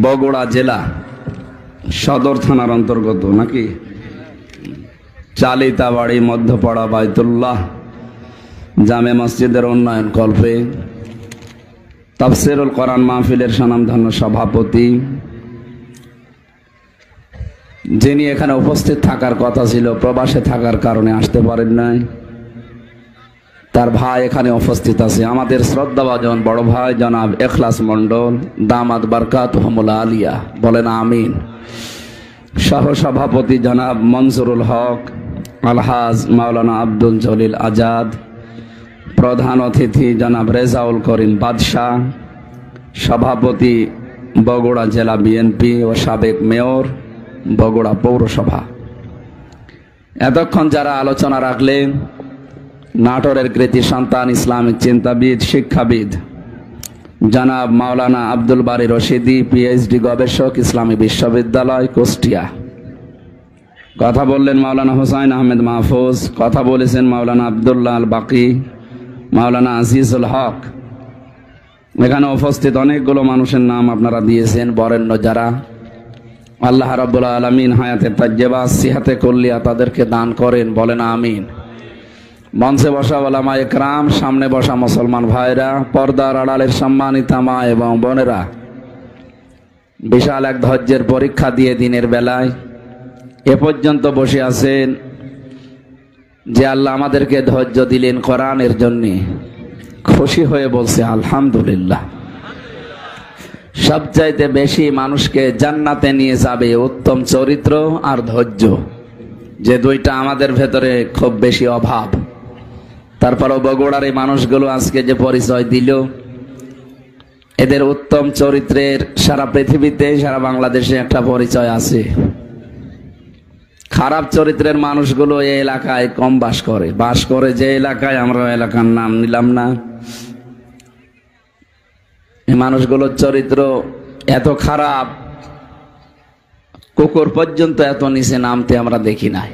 বগুড়া জেলা সদর থানার অন্তর্গত নাকি চালিতাবাড়ি মধ্যপাড়া বাইতুল্লাহ জামে মসজিদের উন্নয়ন কল্পে তাফসিরুল কোরআন মাহফিলের স্বনামধন্য সভাপতি, যিনি এখানে উপস্থিত থাকার কথা ছিল, প্রবাসে থাকার কারণে আসতে পারেন নাই, তার ভাই এখানে উপস্থিত আছে। আমাদের শ্রদ্ধাভাজন বড় ভাই জনাব এখলাস মন্ডল, দামাত বারকাতুহুমুল আলিয়া, বলেন আমিন। সহসভাপতি জনাব মনসুরুল হক, আলহাজ মাওলানা আব্দুল জলিল আজাদ, প্রধান অতিথি জনাব রেজাউল করিম বাদশাহ, সভাপতি বগুড়া জেলা বিএনপি ও সাবেক মেয়র বগুড়া পৌরসভা। এতক্ষণ যারা আলোচনা রাখলেন, নাটোরের কৃতি সন্তান, ইসলামিক চিন্তাবিদ, শিক্ষাবিদ জনাব মাওলানা আব্দুল বারী রশিদি, পিএইচডি গবেষক, ইসলামী বিশ্ববিদ্যালয় কুষ্টিয়া। কথা বললেন মাওলানা হুসাইন আহমেদ মাহফুজ, কথা বলেছেন মাওলানা আব্দুল্লাহ আল বাকি, মাওলানা আজিজুল হক। এখানে উপস্থিত অনেকগুলো মানুষের নাম আপনারা দিয়েছেন, বরেণ্য যারা, আল্লাহ রাব্বুল আলামিন হায়াতে তাজ্জেবা সিহাতে কুল্লিয়া তাদেরকে দান করেন, বলেন আমিন। মঞ্চে বসা ওলামা একরাম, সামনে বসা মুসলমান ভাইরা, পর্দার আড়ালের সম্মানিতা মা এবং বোনেরা, বিশাল এক ধৈর্যের পরীক্ষা দিয়ে দিনের বেলায় এ পর্যন্ত বসে আছেন, যে আল্লাহ আমাদেরকে ধৈর্য দিলেন কোরআনের জন্যে, খুশি হয়ে বলছে আলহামদুলিল্লাহ। সবচাইতে বেশি মানুষকে জান্নাতে নিয়ে যাবে উত্তম চরিত্র আর ধৈর্য, যে দুইটা আমাদের ভেতরে খুব বেশি অভাব। তারপরও বগুড়ার এই মানুষগুলো আজকে যে পরিচয় দিল, এদের উত্তম চরিত্রের সারা পৃথিবীতে, সারা বাংলাদেশে একটা পরিচয় আছে। খারাপ চরিত্রের মানুষগুলো এই এলাকায় কম বাস করে যে এলাকায়, আমরা এলাকার নাম নিলাম না। এই মানুষগুলোর চরিত্র এত খারাপ, কুকুর পর্যন্ত এত নিচে নামতে আমরা দেখি নাই।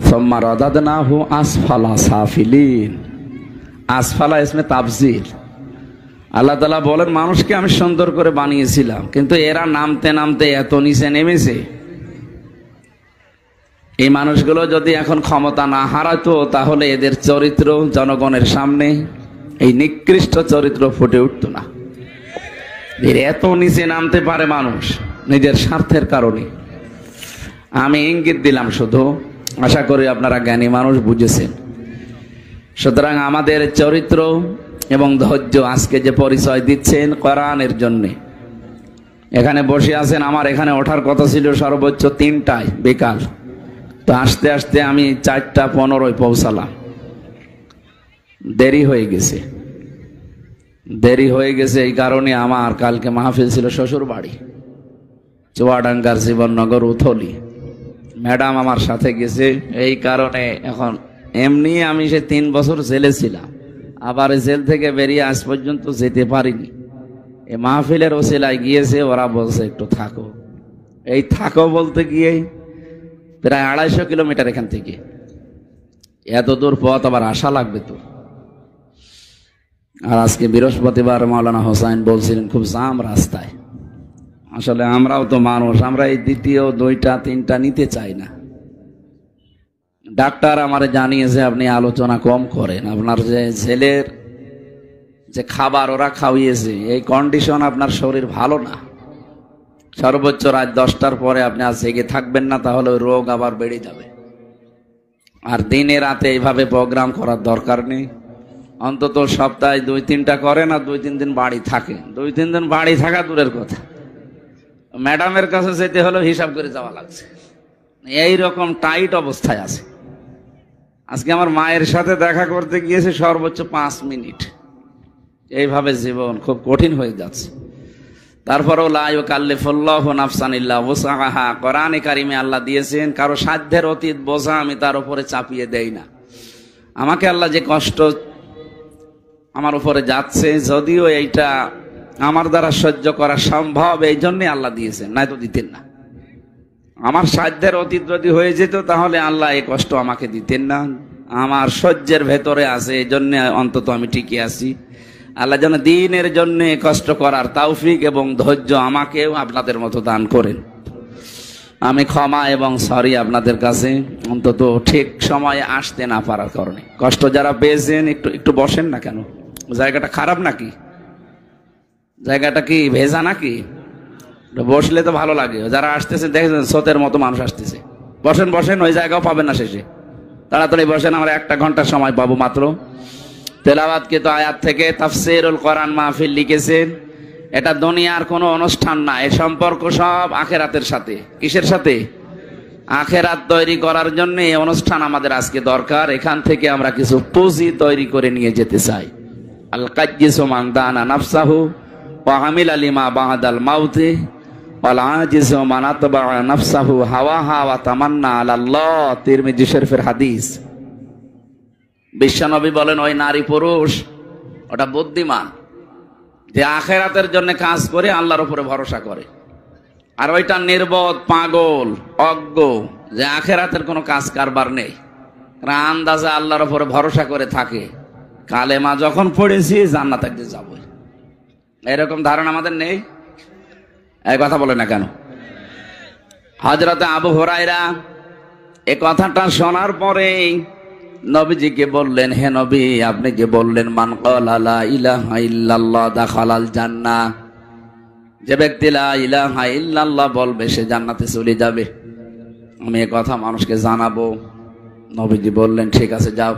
সুম্মা রাদাদনাহু আসফালা সাফিলিন, আসফালা ইসমে তাফজিল। আল্লাহ তাআলা বলেন, মানুষকে আমি সুন্দর করে বানিয়েছিলাম, কিন্তু এরা নামতে নামতে এত নিচে নেমেছে। এই মানুষগুলো যদি এখন ক্ষমতা না হারাতো, তাহলে এদের চরিত্র জনগণের সামনে, এই নিকৃষ্ট চরিত্র ফুটে উঠতো না। এত নিচে নামতে পারে মানুষ নিজের স্বার্থের কারণে। আমি ইঙ্গিত দিলাম শুধু, আশা করি আপনারা জ্ঞানী মানুষ, বুঝেছেন। সুতরাং আমাদের চরিত্র এবং ধৈর্য আজকে যে পরিচয় দিচ্ছেন কোরআনের জন্যে। এখানে বসে আছেন, আমার এখানে ওঠার কথা ছিল সর্বোচ্চ 3টায় বিকাল, তো আস্তে আস্তে আমি 4:15 পৌঁছালাম। দেরি হয়ে গেছে এই কারণে আমার কালকে মাহফিল ছিল শ্বশুর বাড়ি, চুয়াডাঙ্গার জীবননগর উথলি। ম্যাডাম আমার সাথে গেছে, এই কারণে এখন এমনি আমি সে 3 বছর জেলে ছিলাম, আবার জেল থেকে বেরিয়ে আজ পর্যন্ত যেতে পারিনি। এই মাহফিলের ওসিলায় গিয়েছে, ওরা বলছে একটু থাকো। এই থাকো বলতে গিয়ে প্রায় 250 কিলোমিটার এখান থেকে, এত দূর পথ আবার আসা লাগবে তো। আর আজকে বৃহস্পতিবার, মাওলানা হোসাইন বলছিলেন খুব জাম রাস্তায়। আসলে আমরাও তো মানুষ, আমরা এই 2য় 2টা 3টা নিতে চাই না। ডাক্তার আমারে জানিয়েছে আপনি আলোচনা কম করেন, আপনার যে ছেলের যে খাবার ওরা খাওয়িয়েছে, এই কন্ডিশন আপনার শরীর ভালো না। সর্বোচ্চ রাত 10টার পরে আপনি আজ জেগে থাকবেন না, তাহলে ওই রোগ আবার বেড়ে যাবে। আর দিনে রাতে এইভাবে প্রোগ্রাম করার দরকার নেই। অন্তত সপ্তাহে 2-3টা করেন আর 2-3 দিন বাড়ি থাকে। 2-3 দিন বাড়ি থাকা দূরের কথা, ম্যাডামের কাছে যেতে হলেও হিসাব করে যাওয়া লাগছে। এই রকম টাইট অবস্থায় আছে। আজকে আমার মায়ের সাথে দেখা করতে গিয়েছে সর্বোচ্চ 5 মিনিট। এইভাবে জীবন খুব কঠিন হয়ে যাচ্ছে। তারপরেও লা ইউকাল্লিফুল্লাহু নাফসান ইল্লা ওয়াসআহা, কোরআনে কারিমে আল্লাহ দিয়েছেন, কারো সাধ্যের অতীত বোঝা আমি তার উপরে চাপিয়ে দেই না। আমাকে আল্লাহ যে কষ্ট আমার উপরে যাচ্ছে, যদিও এইটা আমার দ্বারা সহ্য করা সম্ভব, এই জন্যে আল্লাহ দিয়েছেন, নয়তো দিতেন না। আমার সাধ্যের অতীত যদি হয়ে যেত, তাহলে আল্লাহ এই কষ্ট আমাকে দিতেন না। আমার সহ্যের ভেতরে আছে, এই জন্য অন্তত আমি টিকে আছি। আল্লাহ যেন দ্বীনের জন্য কষ্ট করার তৌফিক এবং ধৈর্য আমাকেও আপনাদের মতো দান করেন। আমি ক্ষমা এবং সরি আপনাদের কাছে, অন্তত ঠিক সময়ে আসতে না পারার কারণে। কষ্ট যারা পেয়েছেন একটু বসেন না কেন? জায়গাটা খারাপ নাকি? জায়গাটা কি ভেজা নাকি? বসলে তো ভালো লাগে। যারা আসতেছে দেখেছেন স্রোতের মতো মানুষ আসতেছে। বসেন বসেন, ওই জায়গাও পাবেন না শেষে। তাড়াতাড়ি বসেন, আমরা 1 ঘন্টা সময় পাবো মাত্র। তেলাওয়াতকৃত আয়াত থেকে তাফসীরুল কোরআন মাহফিল লিখেছেন। এটা দুনিয়ার কোনো অনুষ্ঠান না, এর সম্পর্ক সব আখেরাতের সাথে। কিসের সাথে? আখেরাত তৈরি করার জন্য এই অনুষ্ঠান আমাদের আজকে দরকার। এখান থেকে আমরা কিছু পুঁজি তৈরি করে নিয়ে যেতে চাই। আল কাজ্জিসু মান দানা নাফসাহু ওয়া আমিলা লিমা বা'দাল মাউতি ওয়াল আজিজু মান আতবা নাফসাহু হাওয়াহা ওয়া তামান্না আলাল্লাহ। তিরমিজি শরীফের হাদিস। বিশ্বনবী বলেন, ওই নারী পুরুষ ওটা বুদ্ধিমান যে আখেরাতের জন্য কাজ করে আল্লাহর উপরে ভরসা করে। আর ওইটা নির্বোধ, পাগল, অজ্ঞ যে আখেরাতের কোনো কাজ কারবার নেই, আন্দাজে আল্লাহর উপরে ভরসা করে থাকে। কালেমা যখন পড়েছি জান্নাতে যাবো, এরকম ধারণা আমাদের নেই। এই কথা বলে না কেন? হযরত আবু হুরায়রা এ কথাটা শোনার পরে নবীজিকে বললেন, হে নবী, আপনি যে বললেন মান ক্বালা লা ইলাহা ইল্লাল্লাহ দাখালাল জান্নাহ, যে ব্যক্তি লা ইলাহা ইল্লাল্লাহ বলবে সে জান্নাতে চলে যাবে। আমি এই কথা মানুষকে জানাবো। নবীজি বললেন, ঠিক আছে যাও।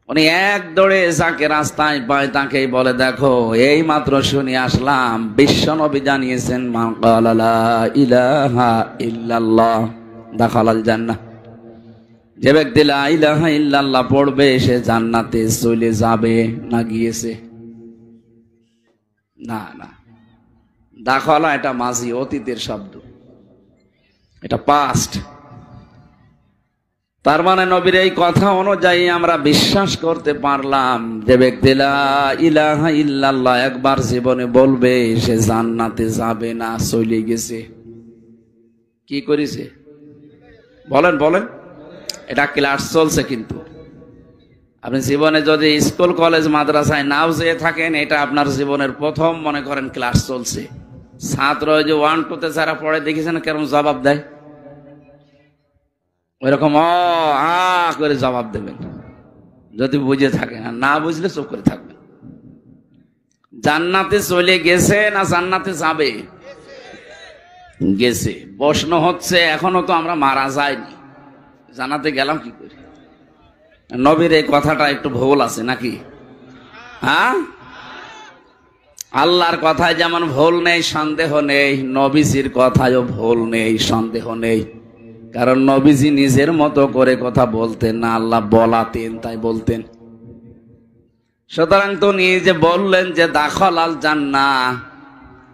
উনি এক দৌড়ে যাকে রাস্তায় পায় তাকেই বলে, দেখো এই মাত্র শুনে আসলাম বিশ্ব নবী জানিয়েছেন মান ক্বালা লা ইলাহা ইল্লাল্লাহ দাখালাল জান্নাহ, যে ব্যক্তি লা ইলাহা ইল্লাল্লাহ পড়বে সে জান্নাতে চলে যাবে। না গিয়েছে? না না, দাখালা এটা মাজি, অতীতের শব্দ, এটা পাস্ট। তার মানে নবীর এই কথা অনুযায়ী আমরা বিশ্বাস করতে পারলাম যে ব্যক্তি লা ইলাহা ইল্লাল্লাহ একবার জীবনে বলবে সে জান্নাতে যাবে না, চলে গেছে। কি করেছে? বলেন বলেন। এটা ক্লাস চলছে, কিন্তু আপনি জীবনে যদি স্কুল কলেজ মাদ্রাসায় নাও যেয়ে থাকেন, এটা আপনার জীবনের প্রথম মনে করেন ক্লাস চলছে। ছাত্র যে 1 2 তে যারা পড়ে দেখেছেন কেরম জবাব দেয়, ওইরকম করে জবাব দেবেন যদি বুঝে থাকেন, আর না বুঝলে চুপ করে থাকবেন। জান্নাতে চলে গেছে না জান্নাতে যাবে? গেছে। প্রশ্ন হচ্ছে এখনো তো আমরা মারা যাইনি, জান্নাতে গেলাম কি করে? নবীর এই কথাটা একটু ভুল আছে নাকি? হ্যাঁ, আল্লাহর কথায় যেমন ভুল নেই সন্দেহ নেই, নবীজির কথায়ও ভুল নেই সন্দেহ নেই। কারণ নবীজি নিজের মতো করে কথা বলতেন না, আল্লাহ বলাতেন তাই বলতেন। সুতরাং তো নিজে বললেন যে দাখালাল জান্নাহ,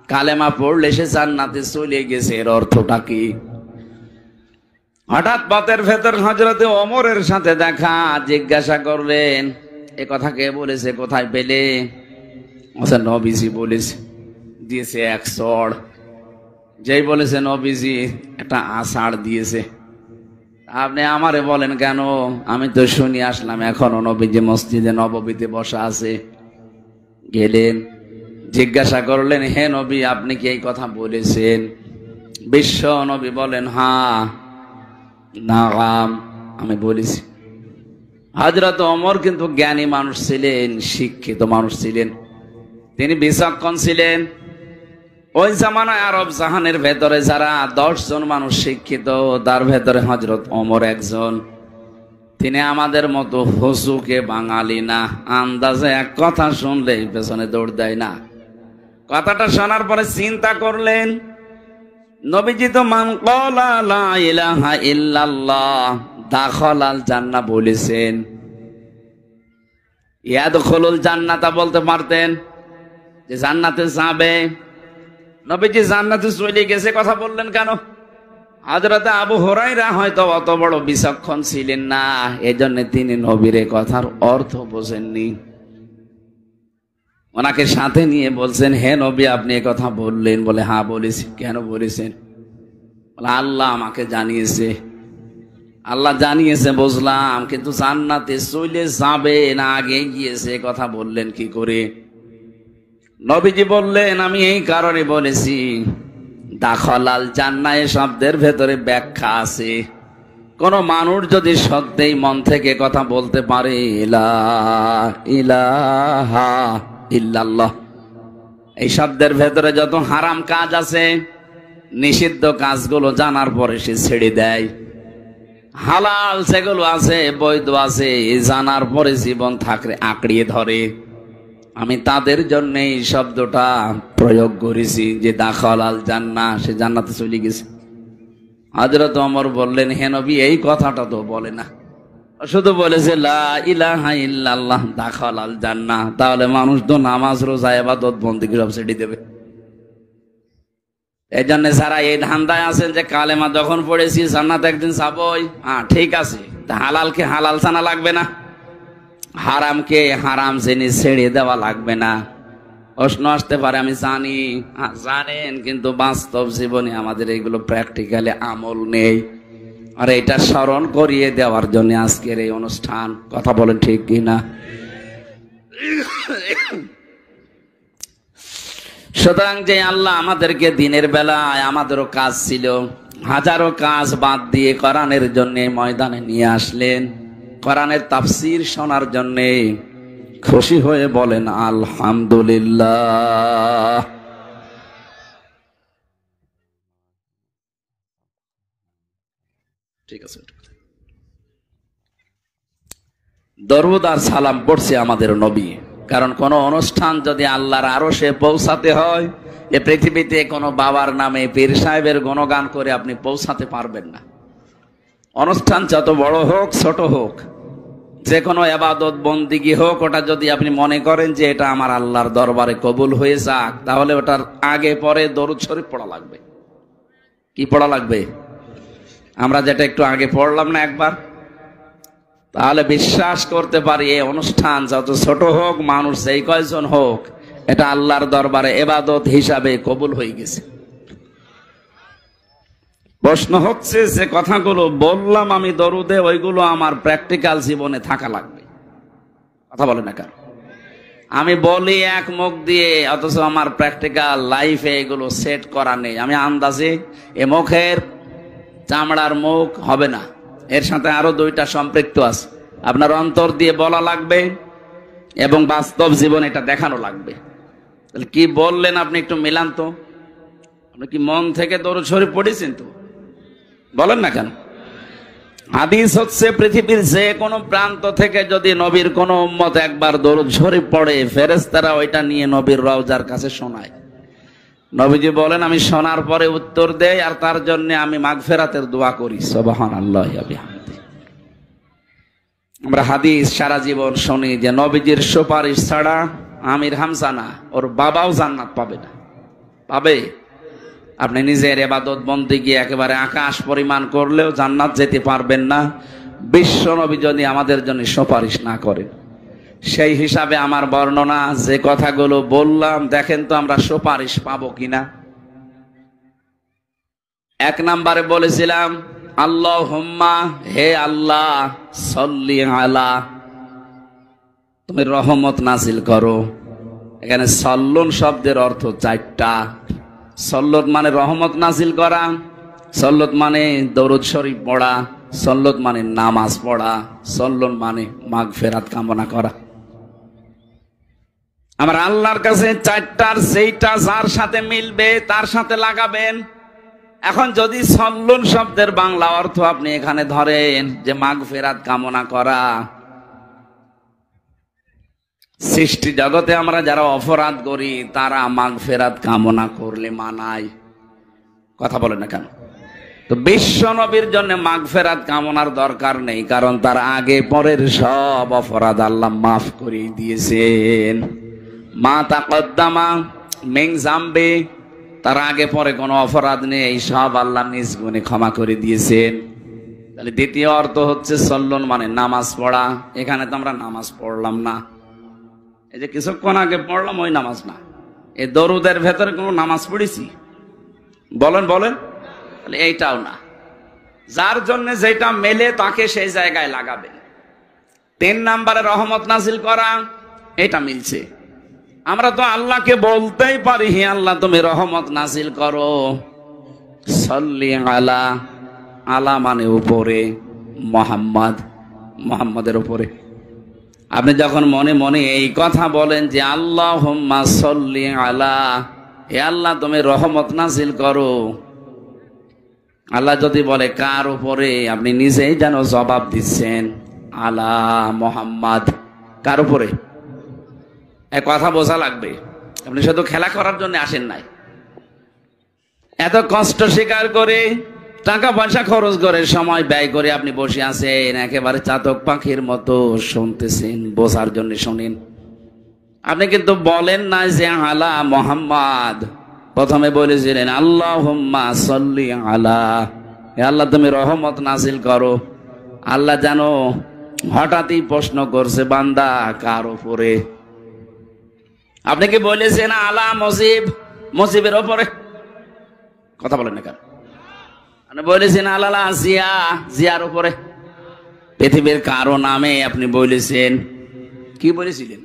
কালেমা পড়লে সে জান্নাতে চলে গেছে, এর অর্থটা কি? হঠাৎ পথের ভেতর হযরতে ওমরের সাথে দেখা, জিজ্ঞাসা করলেন এ কথা কে বলেছে, কোথায় পেলে? নবীজি বলেছে, দিয়েছে এক চড়। যেই বলেছে নবীজি একটা আষাঢ় দিয়েছে। আপনি আমারে বলেন কেন? আমি তো শুনি আসলাম এখনো নবীজি মসজিদে নববীতে বসা আছে। গেলেন, জিজ্ঞাসা করলেন, হে নবী আপনি কি এই কথা বলেছেন? বিশ্ব নবী বলেন, হ্যাঁ নাম আমি বলেছি। হযরত ওমর কিন্তু জ্ঞানী মানুষ ছিলেন, শিক্ষিত মানুষ ছিলেন, তিনি বিচক্ষণ ছিলেন। ওই জামানায় আরব জাহানের ভেতরে যারা 10 জন মানুষ শিক্ষিত, তার ভেতরে হযরত ওমর একজন। তিনি আমাদের মতো হুজুকে বাঙালি না, আন্দাজে এক কথা শুনলে পেছনে দৌড় দেয় না। কথাটা শোনার পরে চিন্তা করলেন, নবীজি তো মান ক্বালা লা ইলাহা ইল্লাল্লাহ দাখালাল জান্নাহ বলেছেন, ইয়াদখুলুল জান্নাতা বলতে পারতেন যে জান্নাতে যাবে। নবীজি জান্নাতে চলে গেছে কথা বললেন কেন? হযরত আবু হুরায়রা হয়তো অত বড় বিচক্ষণ ছিলেন না, এজন্য তিনি নবীর কথার অর্থ বোঝেননি। ওনাকে সাথে নিয়ে বলছেন, হে নবী আপনি এই কথা বললেন? বলে হ্যাঁ বলেছি। কেন বলেছেন? বলে আল্লাহ আমাকে জানিয়েছে আল্লাহ জানিয়েছে বুঝলাম, কিন্তু জান্নাতে চলে যাবে না আগে গিয়েছে কথা বললেন কি করে? নবীজি বললেন, আমি এই কারণে বলেছি, দাখালাল জান্নাহ শব্দের ভেতরে ব্যাখ্যা আছে। কোন মানুষ যদি সত্যিই মন থেকে কথা বলতে পারে লা ইলাহা ইল্লাল্লাহ, এই শব্দের ভেতরে যত হারাম কাজ আছে, নিষিদ্ধ কাজগুলো জানার পরে সে ছেড়ে দেয়, হালাল যেগুলো আছে বৈধ আছে জানার পরে জীবন থাকলে আঁকড়িয়ে ধরে, আমি তাদের জন্য এই শব্দটা প্রয়োগ করেছি যে দাখালাল জান্নাহ, সে জান্নাতে চলে গেছে। হযরত ওমর বললেন, হে নবী, এই কথাটা তো বলে না, শুধু বলেছে লা ইলাহা ইল্লাল্লাহ দাখালাল জান্নাহ। তাহলে মানুষ তো নামাজ রোজা ইবাদত বন্দেগী সব ছেড়ে দেবে। এই জন্য যারা এই ধান্দায় আছেন যে কালেমা যখন পড়েছি জান্নাত একদিন যাবই, ঠিক আছে, হালালকে হালাল জানা লাগবে না, হারামকে হারাম জেনে ছেড়ে দেওয়া লাগবে না। প্রশ্ন আসতে পারে, আমি জানি, জানেন, কিন্তু বাস্তব জীবনে আমাদের এগুলো প্র্যাকটিক্যালি আমল নেই। আর এটা স্মরণ করিয়ে দেওয়ার জন্য আজকের এই অনুষ্ঠান। কথা বলেন ঠিক কিনা? সুতরাং যে আল্লাহ আমাদেরকে দিনের বেলায়, আমাদেরও কাজ ছিল, হাজারো কাজ বাদ দিয়ে কোরআনের জন্য ময়দানে নিয়ে আসলেন, কোরআনের তাফসীর শোনার জন্য। খুশি হয়ে বলেন আলহামদুলিল্লাহ। ঠিক আছে, দরুদ আর সালাম পড়ছে আমাদের নবী। কারণ কোন অনুষ্ঠান যদি আল্লাহর আরশে পৌঁছাতে হয়, এ পৃথিবীতে কোনো বাবার নামে পীর সাহেবের গুণগান করে আপনি পৌঁছাতে পারবেন না। অনুষ্ঠান যত বড় হোক ছোট হোক, যে কোনো ইবাদত বন্দেগী হোক, ওটা যদি আপনি মনে করেন যে এটা আমার আল্লাহর দরবারে কবুল হয়ে যাক, তাহলে ওটার আগে পরে দরুদ শরীফ পড়া লাগবে। কি পড়া লাগবে? আমরা যেটা একটু আগে পড়লাম না একবার, তাহলে বিশ্বাস করতে পারি এই অনুষ্ঠান যত ছোট হোক, মানুষ যেই কয়জন হোক, এটা আল্লাহর দরবারে ইবাদত হিসাবে কবুল হয়ে গেছে। প্রশ্ন হচ্ছে, যে কথাগুলো বললাম আমি দরুদে, ওইগুলো আমার প্র্যাকটিক্যাল জীবনে থাকা লাগবে। কথা বলে না কেন? আমি বলি এক মুখ দিয়ে, অথচ আমার প্র্যাকটিক্যাল লাইফে এগুলো সেট করা নেই। আমি আন্দাজে, এ মুখের চামড়ার মুখ হবে না, এর সাথে আরো দুইটা সম্পৃক্ত আছে। আপনার অন্তর দিয়ে বলা লাগবে এবং বাস্তব জীবন এটা দেখানো লাগবে। তাহলে কি বললেন আপনি একটু মিলান তো। আপনি কি মন থেকে দরুদ শরীফ পড়েছেন তো? বলেন না কেন? হাদিস হচ্ছে, পৃথিবীর যে কোনো প্রান্ত থেকে যদি নবীর কোন উম্মত একবার দরুদ শরীফ পড়ে, ফেরেশতারা ওইটা নিয়ে নবীর রওজার কাছে শোনায়। নবীজি বলেন, আমি শোনার পরে উত্তর দেই আর তার জন্য আমি মাগফিরাতের দোয়া করি। সুবহানাল্লাহি ওয়া বিহামদিহি। আমরা হাদিস সারা জীবন শুনি যে নবীজির সুপারিশ ছাড়া আমির হামজা না, ওর বাবাও জান্নাত পাবে না। পাবে? আপনি নিজের ইবাদত বন্দেগী একেবারে আকাশ পরিমাণ করলেও জান্নাত যেতে পারবেন না, বিশ্ব নবী যদি আমাদের জন্য সুপারিশ না করেন। সেই হিসাবে আমার বর্ণনা, যে কথাগুলো বললাম, দেখেন তো আমরা সুপারিশ পাবো কিনা। এক নম্বরে বলেছিলাম, আল্লাহুম্মা, হে আল্লাহ, সাল্লি আলা, তুমি রহমত নাজিল করো। এখানে সাল্লুন শব্দের অর্থ চারটা। সল্লত মানে রহমত নাজিল করা, সল্লত মানে দরুদ শরীফ পড়া, সল্লত মানে নামাজ পড়া, সল্লুন মানে মাগফিরাত কামনা করা। আমার আল্লাহর কাছে চারটার যেইটা যার সাথে মিলবে তার সাথে লাগাবেন। এখন যদি সল্লুন শব্দের বাংলা অর্থ আপনি এখানে ধরেন যে মাগফিরাত কামনা করা, সৃষ্টি জগতে আমরা যারা অপরাধ করি তারা মাগফিরাত কামনা করলে মানায়। কথা বলে না কেন? তো বিশ্ব নবীর জন্য মাগফিরাত কামনার দরকার নেই, কারণ তার আগে পরের সব অপরাধ আল্লাহ মাফ করে দিয়েছেন। মা তাকদ্দামা মিন যামবি, তার আগে পরে কোনো অপরাধ নেই, এই সব আল্লাহ নিজ গুণে ক্ষমা করে দিয়েছেন। তাহলে দ্বিতীয় অর্থ হচ্ছে সল্লন মানে নামাজ পড়া। এখানে তো আমরা নামাজ পড়লাম না, এই যে কিছুক্ষণ আগে পড়লাম ওই নামাজ না। এই দরুদের ভেতরে কোনো নামাজ পড়েছি? বলেন বলেন। তাহলে এইটাও না। যার জন্য যেটা মেলে তাকে সেই জায়গায় লাগাবেন। 3 নম্বরে রহমত নাজিল করা, এটা মিলছে। আমরা তো আল্লাহকে বলতেই পারি, হে আল্লাহ তুমি রহমত নাজিল করো। সাল্লি আলা, আলা মানে উপরে, মুহাম্মদ, মুহাম্মাদের উপরে। আপনি যখন মনে মনে এই কথা বলেন যে আল্লাহুম্মা সাল্লি আলা, হে আল্লাহ তুমি রহমত নাজিল করো, আল্লাহ যদি বলে কার উপরে, আপনি নিজেই যেন জবাব দিচ্ছেন আলা মুহাম্মদ, কার উপরে। এক কথা বোঝা লাগবে, আপনি শুধু খেলা করার জন্য আসেন নাই। এত কষ্ট স্বীকার করে, টাকা পয়সা খরচ করে, সময় ব্যয় করে আপনি বসে আছেন, একেবারে চাতক পাখির মতো শুনতেছেন, বোঝার জন্য শুনেন। আপনি কিন্তু বলেন না যে আলা মুহাম্মদ, প্রথমে বলেছিলেন আল্লাহুম্মা সাল্লি আলা, হে আল্লাহ তুমি রহমত নাজিল করো। আল্লাহ জানো হঠাৎই প্রশ্ন করছে বান্দা কার উপরে। আপনি কি বলেছেন আলা মুজিব, মুজিবের উপরে? কথা বলেন না কেন? আপনি বলেছেন আলা জিয়া, জিয়ার উপরে। পৃথিবীর কারো নামে আপনি বলেছেন, কি বলেছিলেন?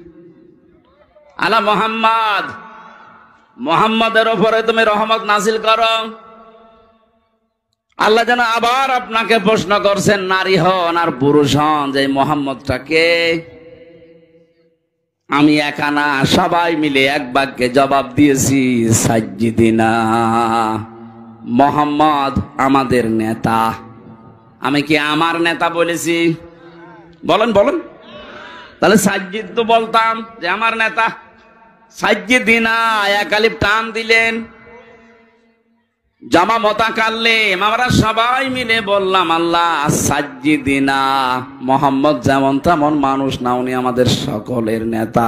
আলা মুহাম্মদ, মুহাম্মদের উপরে তুমি রহমত নাজিল করো। আল্লাহ যেন আবার আপনাকে প্রশ্ন করছেন, নারী হন আর পুরুষ হন, যে মুহাম্মদটাকে আমি একা না, সবাই মিলে এক বাক্যে জবাব দিয়েছি সাজ্জিদিনা, মুহাম্মদ আমাদের নেতা। আমি কি আমার নেতা বলেছি? বলেন বলেন। তাহলে সাজ্জিদ তো বলতাম যে আমার নেতা। সাজ্জিদিনা এক আলিফ টান দিলেন, জামা মোতাকাল্লিম, আমরা সবাই মিলে বললাম আল্লাহ সাজ্জিদিনা, মুহাম্মদ যেমন তেমন মানুষ না, উনি আমাদের সকলের নেতা।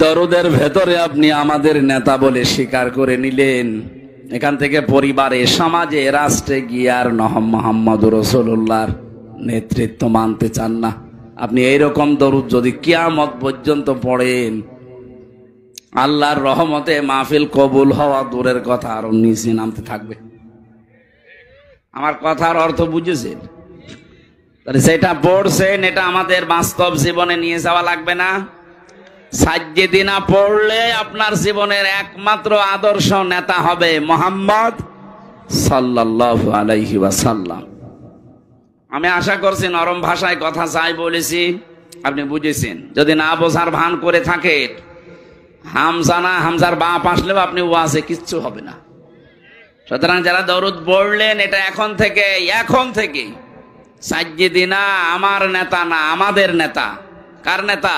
দরুদের ভেতরে আপনি আমাদের নেতা বলে স্বীকার করে নিলেন। এখান থেকে পরিবারে, সমাজে, রাষ্ট্রে গিয়ে আর মুহাম্মদুর রাসূলুল্লাহর নেতৃত্ব মানতে চান না। আপনি এইরকম দরুদ যদি কিয়ামত পর্যন্ত পড়েন, আল্লাহর রহমতে মাহফিল কবুল হওয়া দূরের কথা, আরো নিচে নামতে থাকবে। আমার কথার অর্থ বুঝেছেন? তাহলে সেটা পড়ছেন, এটা আমাদের বাস্তব জীবনে নিয়ে যাওয়া লাগবে না? সাজ্জিদিনা পড়লে আপনার জীবনের একমাত্র আদর্শ নেতা হবে মুহাম্মদ সাল্লাল্লাহু আলাইহি ওয়াসাল্লাম। আমি আশা করছি নরম ভাষায় কথা চাই বলেছি, আপনি বুঝেছেন। যদি না বোঝার ভান করে থাকেন, হামজা না হামজার বাপ আসলেও আপনি ওয়াজে কিচ্ছু হবে না। সুতরাং যারা দরুদ পড়লেন, এটা এখন থেকে সাজ্জিদিনা আমার নেতা না, আমাদের নেতা। কার নেতা?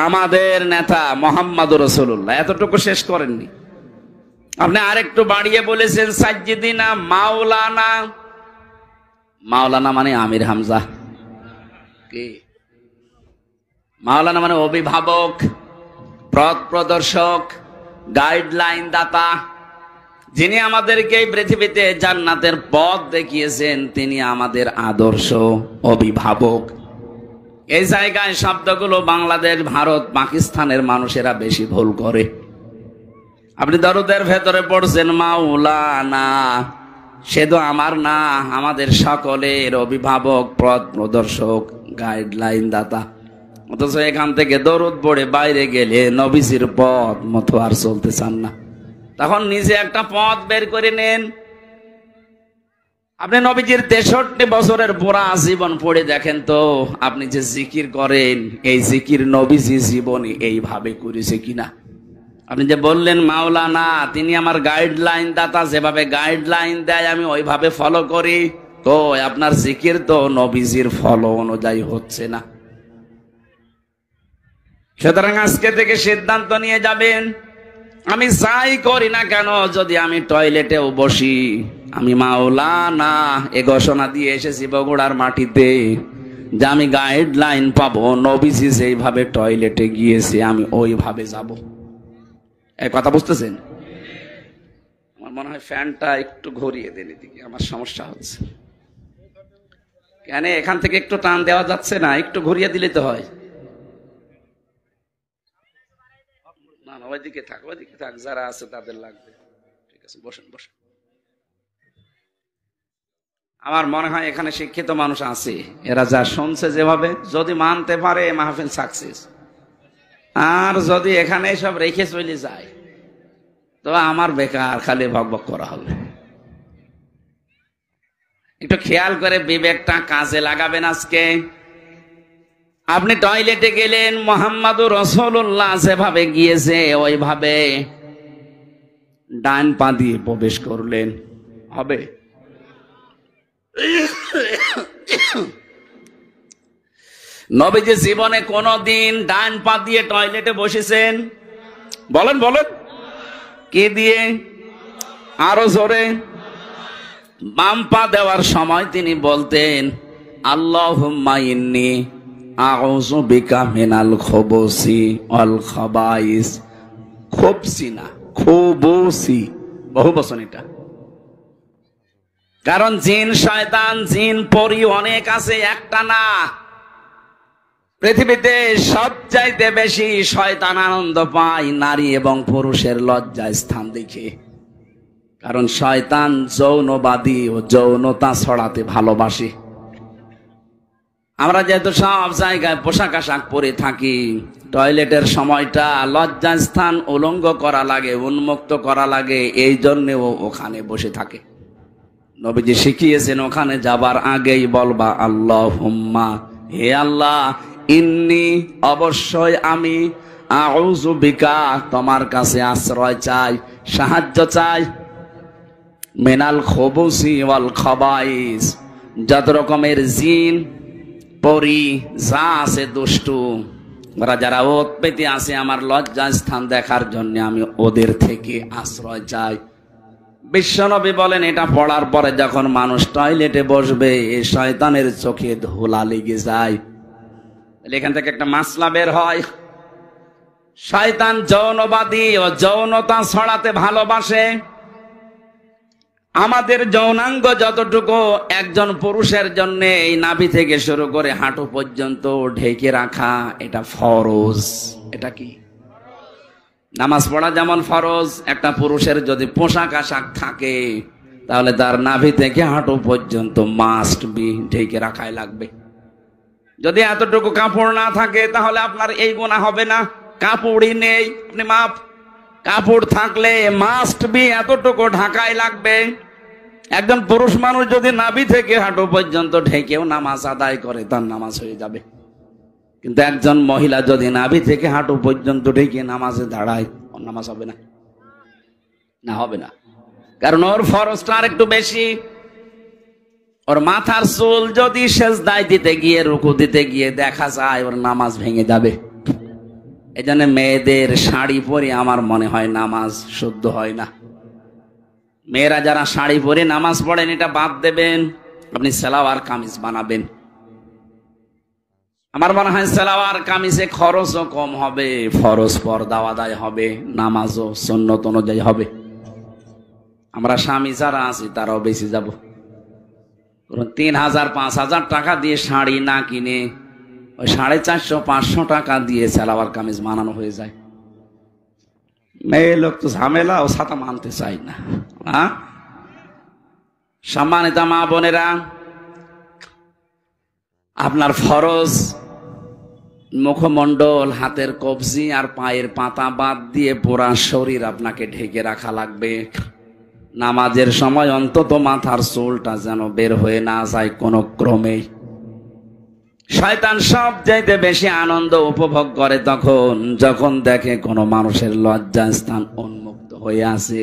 আমাদের নেতা মুহাম্মদুর রাসূলুল্লাহ। এতটুকু শেষ করেননি, আপনি আরেকটু বাড়িয়ে বলেছেন সাজ্জিদিনা মাওলানা। মাওলানা মানে আমির হামজা। কি মাওলানা মানে? অভিভাবক, পথ প্রদর্শক, গাইডলাইন দাতা, যিনি আমাদেরকে এই পৃথিবীতে জান্নাতের পথ দেখিয়েছেন, তিনি আমাদের আদর্শ অভিভাবক। এই জায়গায় শব্দগুলো বাংলাদেশ, ভারত, পাকিস্তানের মানুষেরা বেশি ভুল করে। আপনি দরুদের ভেতরে পড়ছেন মাওলানা, সে তো আমার না, আমাদের সকলের অভিভাবক, পথ প্রদর্শক, গাইডলাইন দাতা। অথচ এখান থেকে দরুদ পড়ে বাইরে গেলে নবীজির পথ মতো আর চলতে চান না। তখন নিজে একটা পথ বের করে নেন। আপনি নবীজির 63 বছরের পুরা জীবন পড়ে দেখেন তো, আপনি যে জিকির করেন, এই জিকির নবীজি জীবনে এইভাবে করেছে কিনা। আপনি যে বললেন মাওলানা, তিনি আমার গাইডলাইন দাতা, যেভাবে গাইডলাইন দেয় আমি ওইভাবে ফলো করি, তো আপনার জিকির তো নবীজির ফলো অনুযায়ী হচ্ছে না। সুতরাং আজকে থেকে সিদ্ধান্ত নিয়ে যাবেন, আমি যাই করি না কেন, যদি আমি টয়লেটেও বসি, আমি মাওলানা এ ঘোষণা দিয়ে এসেছি বগুড়ার মাটিতে, যে আমি গাইডলাইন পাবো, নবীজি যেইভাবে টয়লেটে গিয়েছে আমি ওইভাবে যাব। এই কথা বুঝতেছেন? আমার মনে হয় ফ্যানটা একটু ঘুরিয়ে দেন, এদিকে আমার সমস্যা হচ্ছে। কেন এখান থেকে একটু টান দেওয়া যাচ্ছে না? একটু ঘুরিয়ে দিলে তো হয়। না না, ওইদিকে থাক, যারা আছে তাদের লাগবে। ঠিক আছে, বসেন বসেন। আমার মনে হয় এখানে শিক্ষিত মানুষ আছে, এরা যা শুনছে যেভাবে যদি মানতে পারে মাহফিল সাকসেস। আর যদি এখানে সব রেখে চলে যায় তো আমার বেকার খালি ভকভক করা হবে। একটু খেয়াল করে বিবেকটা কাজে লাগাবেন। আজকে আপনি টয়লেটে গেলেন, মুহাম্মাদুর রাসূলুল্লাহ যেভাবে গিয়েছে ওইভাবে ডান পা দিয়ে প্রবেশ করলেন, হবে? নবীজি জীবনে কোনদিন ডান পা দিয়ে টয়লেটে বসেছেন? বলেন বলেন, কি দিয়ে? আরো জোরে। বাম পা দেওয়ার সময় তিনি বলতেন, আল্লাহুম্মা ইন্নী আউযু বিকা মিনাল খুবুসি ওয়াল খাবাইস। খুবসি না, খুবুসি, বহু বচন এটা। কারণ জিন শয়তান, জিন পরি অনেক আছে, একটা না। পৃথিবীতে সবচাইতে বেশি শয়তান আনন্দ পায় নারী এবং পুরুষের লজ্জা স্থান দেখে। কারণ শয়তান যৌনবাদী ও যৌনতা ছড়াতে ভালোবাসে। আমরা যেহেতু সব জায়গায় পোশাক আশাক পরে থাকি, টয়লেটের সময়টা লজ্জা স্থান উলঙ্গ করা লাগে, উন্মুক্ত করা লাগে, এই জন্যেও ওখানে বসে থাকে। নবীজি শিখিয়েছেন ওখানে যাবার আগেই বলবা আল্লাহুম্মা, হে আল্লাহ, ইন্নী, অবশ্যই আমি, আউযু বিকা, তোমার কাছে আশ্রয় চাই, সাহায্য চাই, মিনাল খুবুসি ওয়াল খাবাইস, যত রকমের জিন পরি যা আছে দুষ্টু, ওরা যারা ওত পেতে আছে আমার লজ্জা স্থান দেখার জন্য, আমি ওদের থেকে আশ্রয় চাই। বিশ্বনবী বলেন এটা পড়ার পরে যখন মানুষ টয়লেটে বসবে এই শয়তানের চোখে ধুলা লেগে যায়। এখান থেকে একটা মাসলা বের হয়, শয়তান যৌনবাদী ও যৌনতা ছড়াতে ভালোবাসে। আমাদের যৌনাঙ্গ যতটুকু একজন পুরুষের জন্য এই নাভি থেকে শুরু করে হাঁটু পর্যন্ত ঢেকে রাখা এটা ফরজ। এটা কি? নামাজ পড়া যেমন ফরজ, একটা পুরুষের যদি পোশাক আশাক থাকে তাহলে তার নাভি থেকে হাঁটু পর্যন্ত মাস্ট বি ঢেকে রাখাই লাগবে। যদি এতটুকু কাপড় না থাকে তাহলে আপনার এই গুনাহ হবে না। কাপড়ই নেই, আপনি মাপ। কাপড় থাকলে মাস্ট বি এতটুকু ঢাকাই লাগবে। একজন পুরুষ মানুষ যদি নাভি থেকে হাঁটু পর্যন্ত ঢেকেও নামাজ আদায় করে তার নামাজ হয়ে যাবে। কিন্তু একজন মহিলা যদি নাভি থেকে হাঁটু পর্যন্ত ঢেকে নামাজে দাঁড়ায়, ওর নামাজ হবে না, না হবে না। কারণ ওর ফরজটা আর একটু বেশি। ওর মাথার চুল যদি সেজদায় দিতে গিয়ে, রুকু দিতে গিয়ে দেখা যায় ওর নামাজ ভেঙে যাবে। এই জন্য মেয়েদের শাড়ি পরে আমার মনে হয় নামাজ শুদ্ধ হয় না। মেয়েরা যারা শাড়ি পরে নামাজ পড়েন এটা বাদ দেবেন, আপনি সালোয়ার কামিজ বানাবেন। আমার মনে হয় সালোয়ার কামিজে খরচও কম হবে, ফরজ পর্দাও আদায় হবে, নামাজও সুন্নত অনুযায়ী হবে। আমরা স্বামী যারা আছি তারাও বেশি যাব। ৩,০০০-৫,০০০ টাকা দিয়ে শাড়ি না কিনে ওই 450-500 টাকা দিয়ে সালোয়ার কামিজ বানানো হয়ে যায়। মেয়ে লোক তো ঝামেলা, ও ছাতা মানতে চাই না। সম্মানিত মা বোনেরা, আপনার ফরজ মুখমণ্ডল, হাতের কবজি আর পায়ের পাতা বাদ দিয়ে পুরা শরীর আপনাকে ঢেকে রাখা লাগবে। নামাজের সময় অন্তত মাথার চুলটা যেন বের হয়ে না যায় কোনো ক্রমে। শয়তান সব চাইতে বেশি আনন্দ উপভোগ করে তখন যখন দেখে কোনো মানুষের লজ্জা স্থান উন্মুক্ত হয়ে আছে।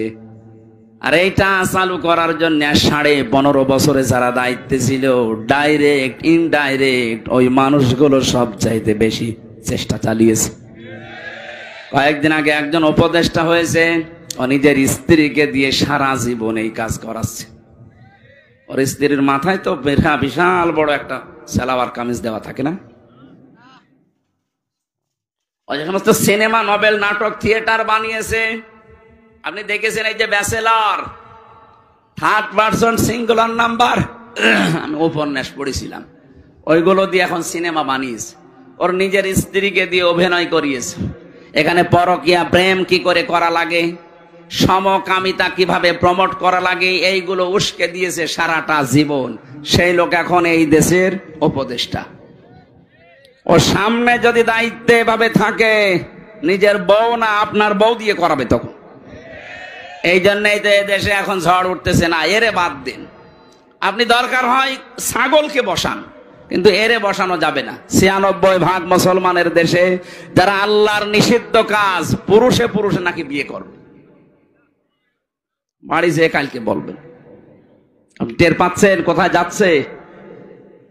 আর এইটা চালু করার জন্য 15.5 বছরে যারা দায়িত্বে ছিল, ডাইরেক্ট ইনডাইরেক্ট ওই মানুষগুলো সব চাইতে বেশি চেষ্টা চালিয়েছে। কয়েকদিন আগে একজন উপদেষ্টা হয়েছে, ও নিজের স্ত্রীকে দিয়ে সারা জীবন এই কাজ করাচ্ছে। ওর স্ত্রীর মাথায় তো বিশাল বড় একটা সালোয়ার কামিজ দেওয়া থাকে না? ওই যে সমস্ত সিনেমা, নভেল, নাটক, থিয়েটার বানিয়েছে, আপনি দেখেছেন এই যে bachelor, 3rd person singular number, আমি উপন্যাস পড়েছিলাম, ওইগুলো দিয়ে এখন সিনেমা বানিয়েছে। ওর নিজের স্ত্রীকে দিয়ে অভিনয় করিয়েছে। এখানে পরকীয়া প্রেম কি করে করা লাগে, সমকামিতা কিভাবে প্রমোট করা লাগে এইগুলো উস্কে দিয়েছে সারাটা জীবন। সেই লোক এখন এই দেশের উপদেষ্টা। ও সামনে যদি দায়িত্বে ভাবে থাকে, নিজের বউ না আপনার বউ দিয়ে করাবে তখন। এই জন্যই তো দেশে এখন ঝড় উঠতেছে না, এরে বাদ দিন। আপনি দরকার হয় ছাগলকে বসান, কিন্তু এরে বসানো যাবে না। ৯৬% মুসলমানের দেশে যারা আল্লাহর নিষিদ্ধ কাজ পুরুষে পুরুষে নাকি বিয়ে করবে। বাড়ি যেয়ে কালকে বলবেন। আপনি টের পাচ্ছেন কোথায় যাচ্ছে?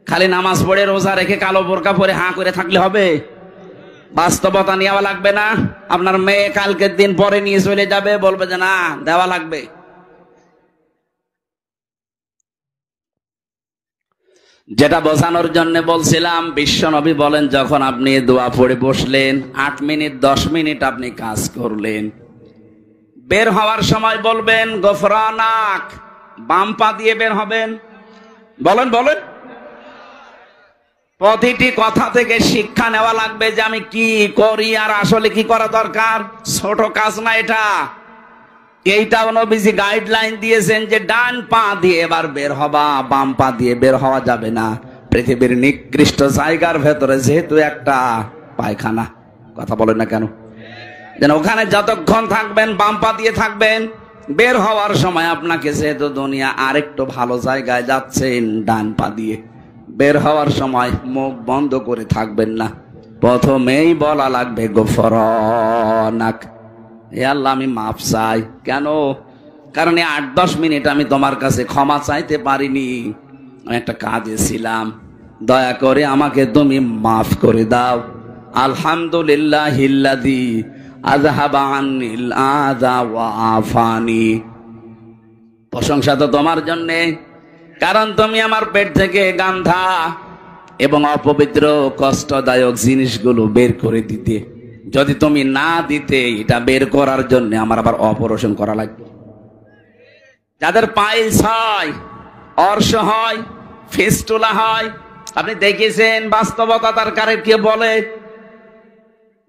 খালি নামাজ পড়ে রোজা রেখে কালো বোরকা পরে হাঁ করে থাকলে হবে? বাস্তবতা নেওয়া লাগবে না? আপনার মেয়ে কালকের দিন পরে নিয়ে চলে যাবে, বলবে যে না দেওয়া লাগবে। যেটা বোঝানোর জন্য বলছিলাম, বিশ্বনবী বলেন যখন আপনি দোয়া পড়ে বসলেন 8 মিনিট 10 মিনিট আপনি কাজ করলেন, বের হওয়ার সময় বলবেন গফরানাক, বাম পা দিয়ে বের হবেন। বলেন বলেন। প্রতিটি কথা থেকে শিক্ষা নেওয়া লাগবে যে আমি কি করি আর আসলে কি করা দরকার। ছোট কাজ না এটা। এইটাও নবীজি গাইডলাইন দিয়েছেন যে ডান পা দিয়ে এবার বের হবা, বাম পা দিয়ে বের হওয়া যাবে না। পৃথিবীর নিকৃষ্ট জায়গার ভেতরে যেহেতু একটা পায়খানা, কথা বলেন না কেন, যেন ওখানে যতক্ষণ থাকবেন বাম পা দিয়ে থাকবেন। বের হওয়ার সময় আপনাকে যেহেতু দুনিয়া আরেকটু ভালো জায়গায় যাচ্ছেন, ডান পা দিয়ে বের হওয়ার সময় মুখ বন্ধ করে থাকবেন না। প্রথমেই বলা লাগবে গফরানাক, হে আল্লাহ আমি মাফ চাই। কেন? কারণ 8-10 মিনিট আমি তোমার কাছে ক্ষমা চাইতে পারিনি, আমি একটা কাজে ছিলাম, দয়া করে আমাকে তুমি মাফ করে দাও। আলহামদুলিল্লাহিল্লাযী আযহাবা আন্নিল আযা ওয়া আফানি, প্রশংসা তো তোমার জন্যে, কারণ তুমি আমার পেট থেকে গান্ধা এবং অপবিত্র কষ্টদায়ক জিনিসগুলো বের করে দিতে। যদি তুমি না দিতে, এটা বের করার জন্য আমার আবার অপারেশন করা লাগবে। যাদের পাইলস হয়, অর্শ হয়, ফিস্টুলা হয়, আপনি দেখেছেন বাস্তবতা তার কারে বলে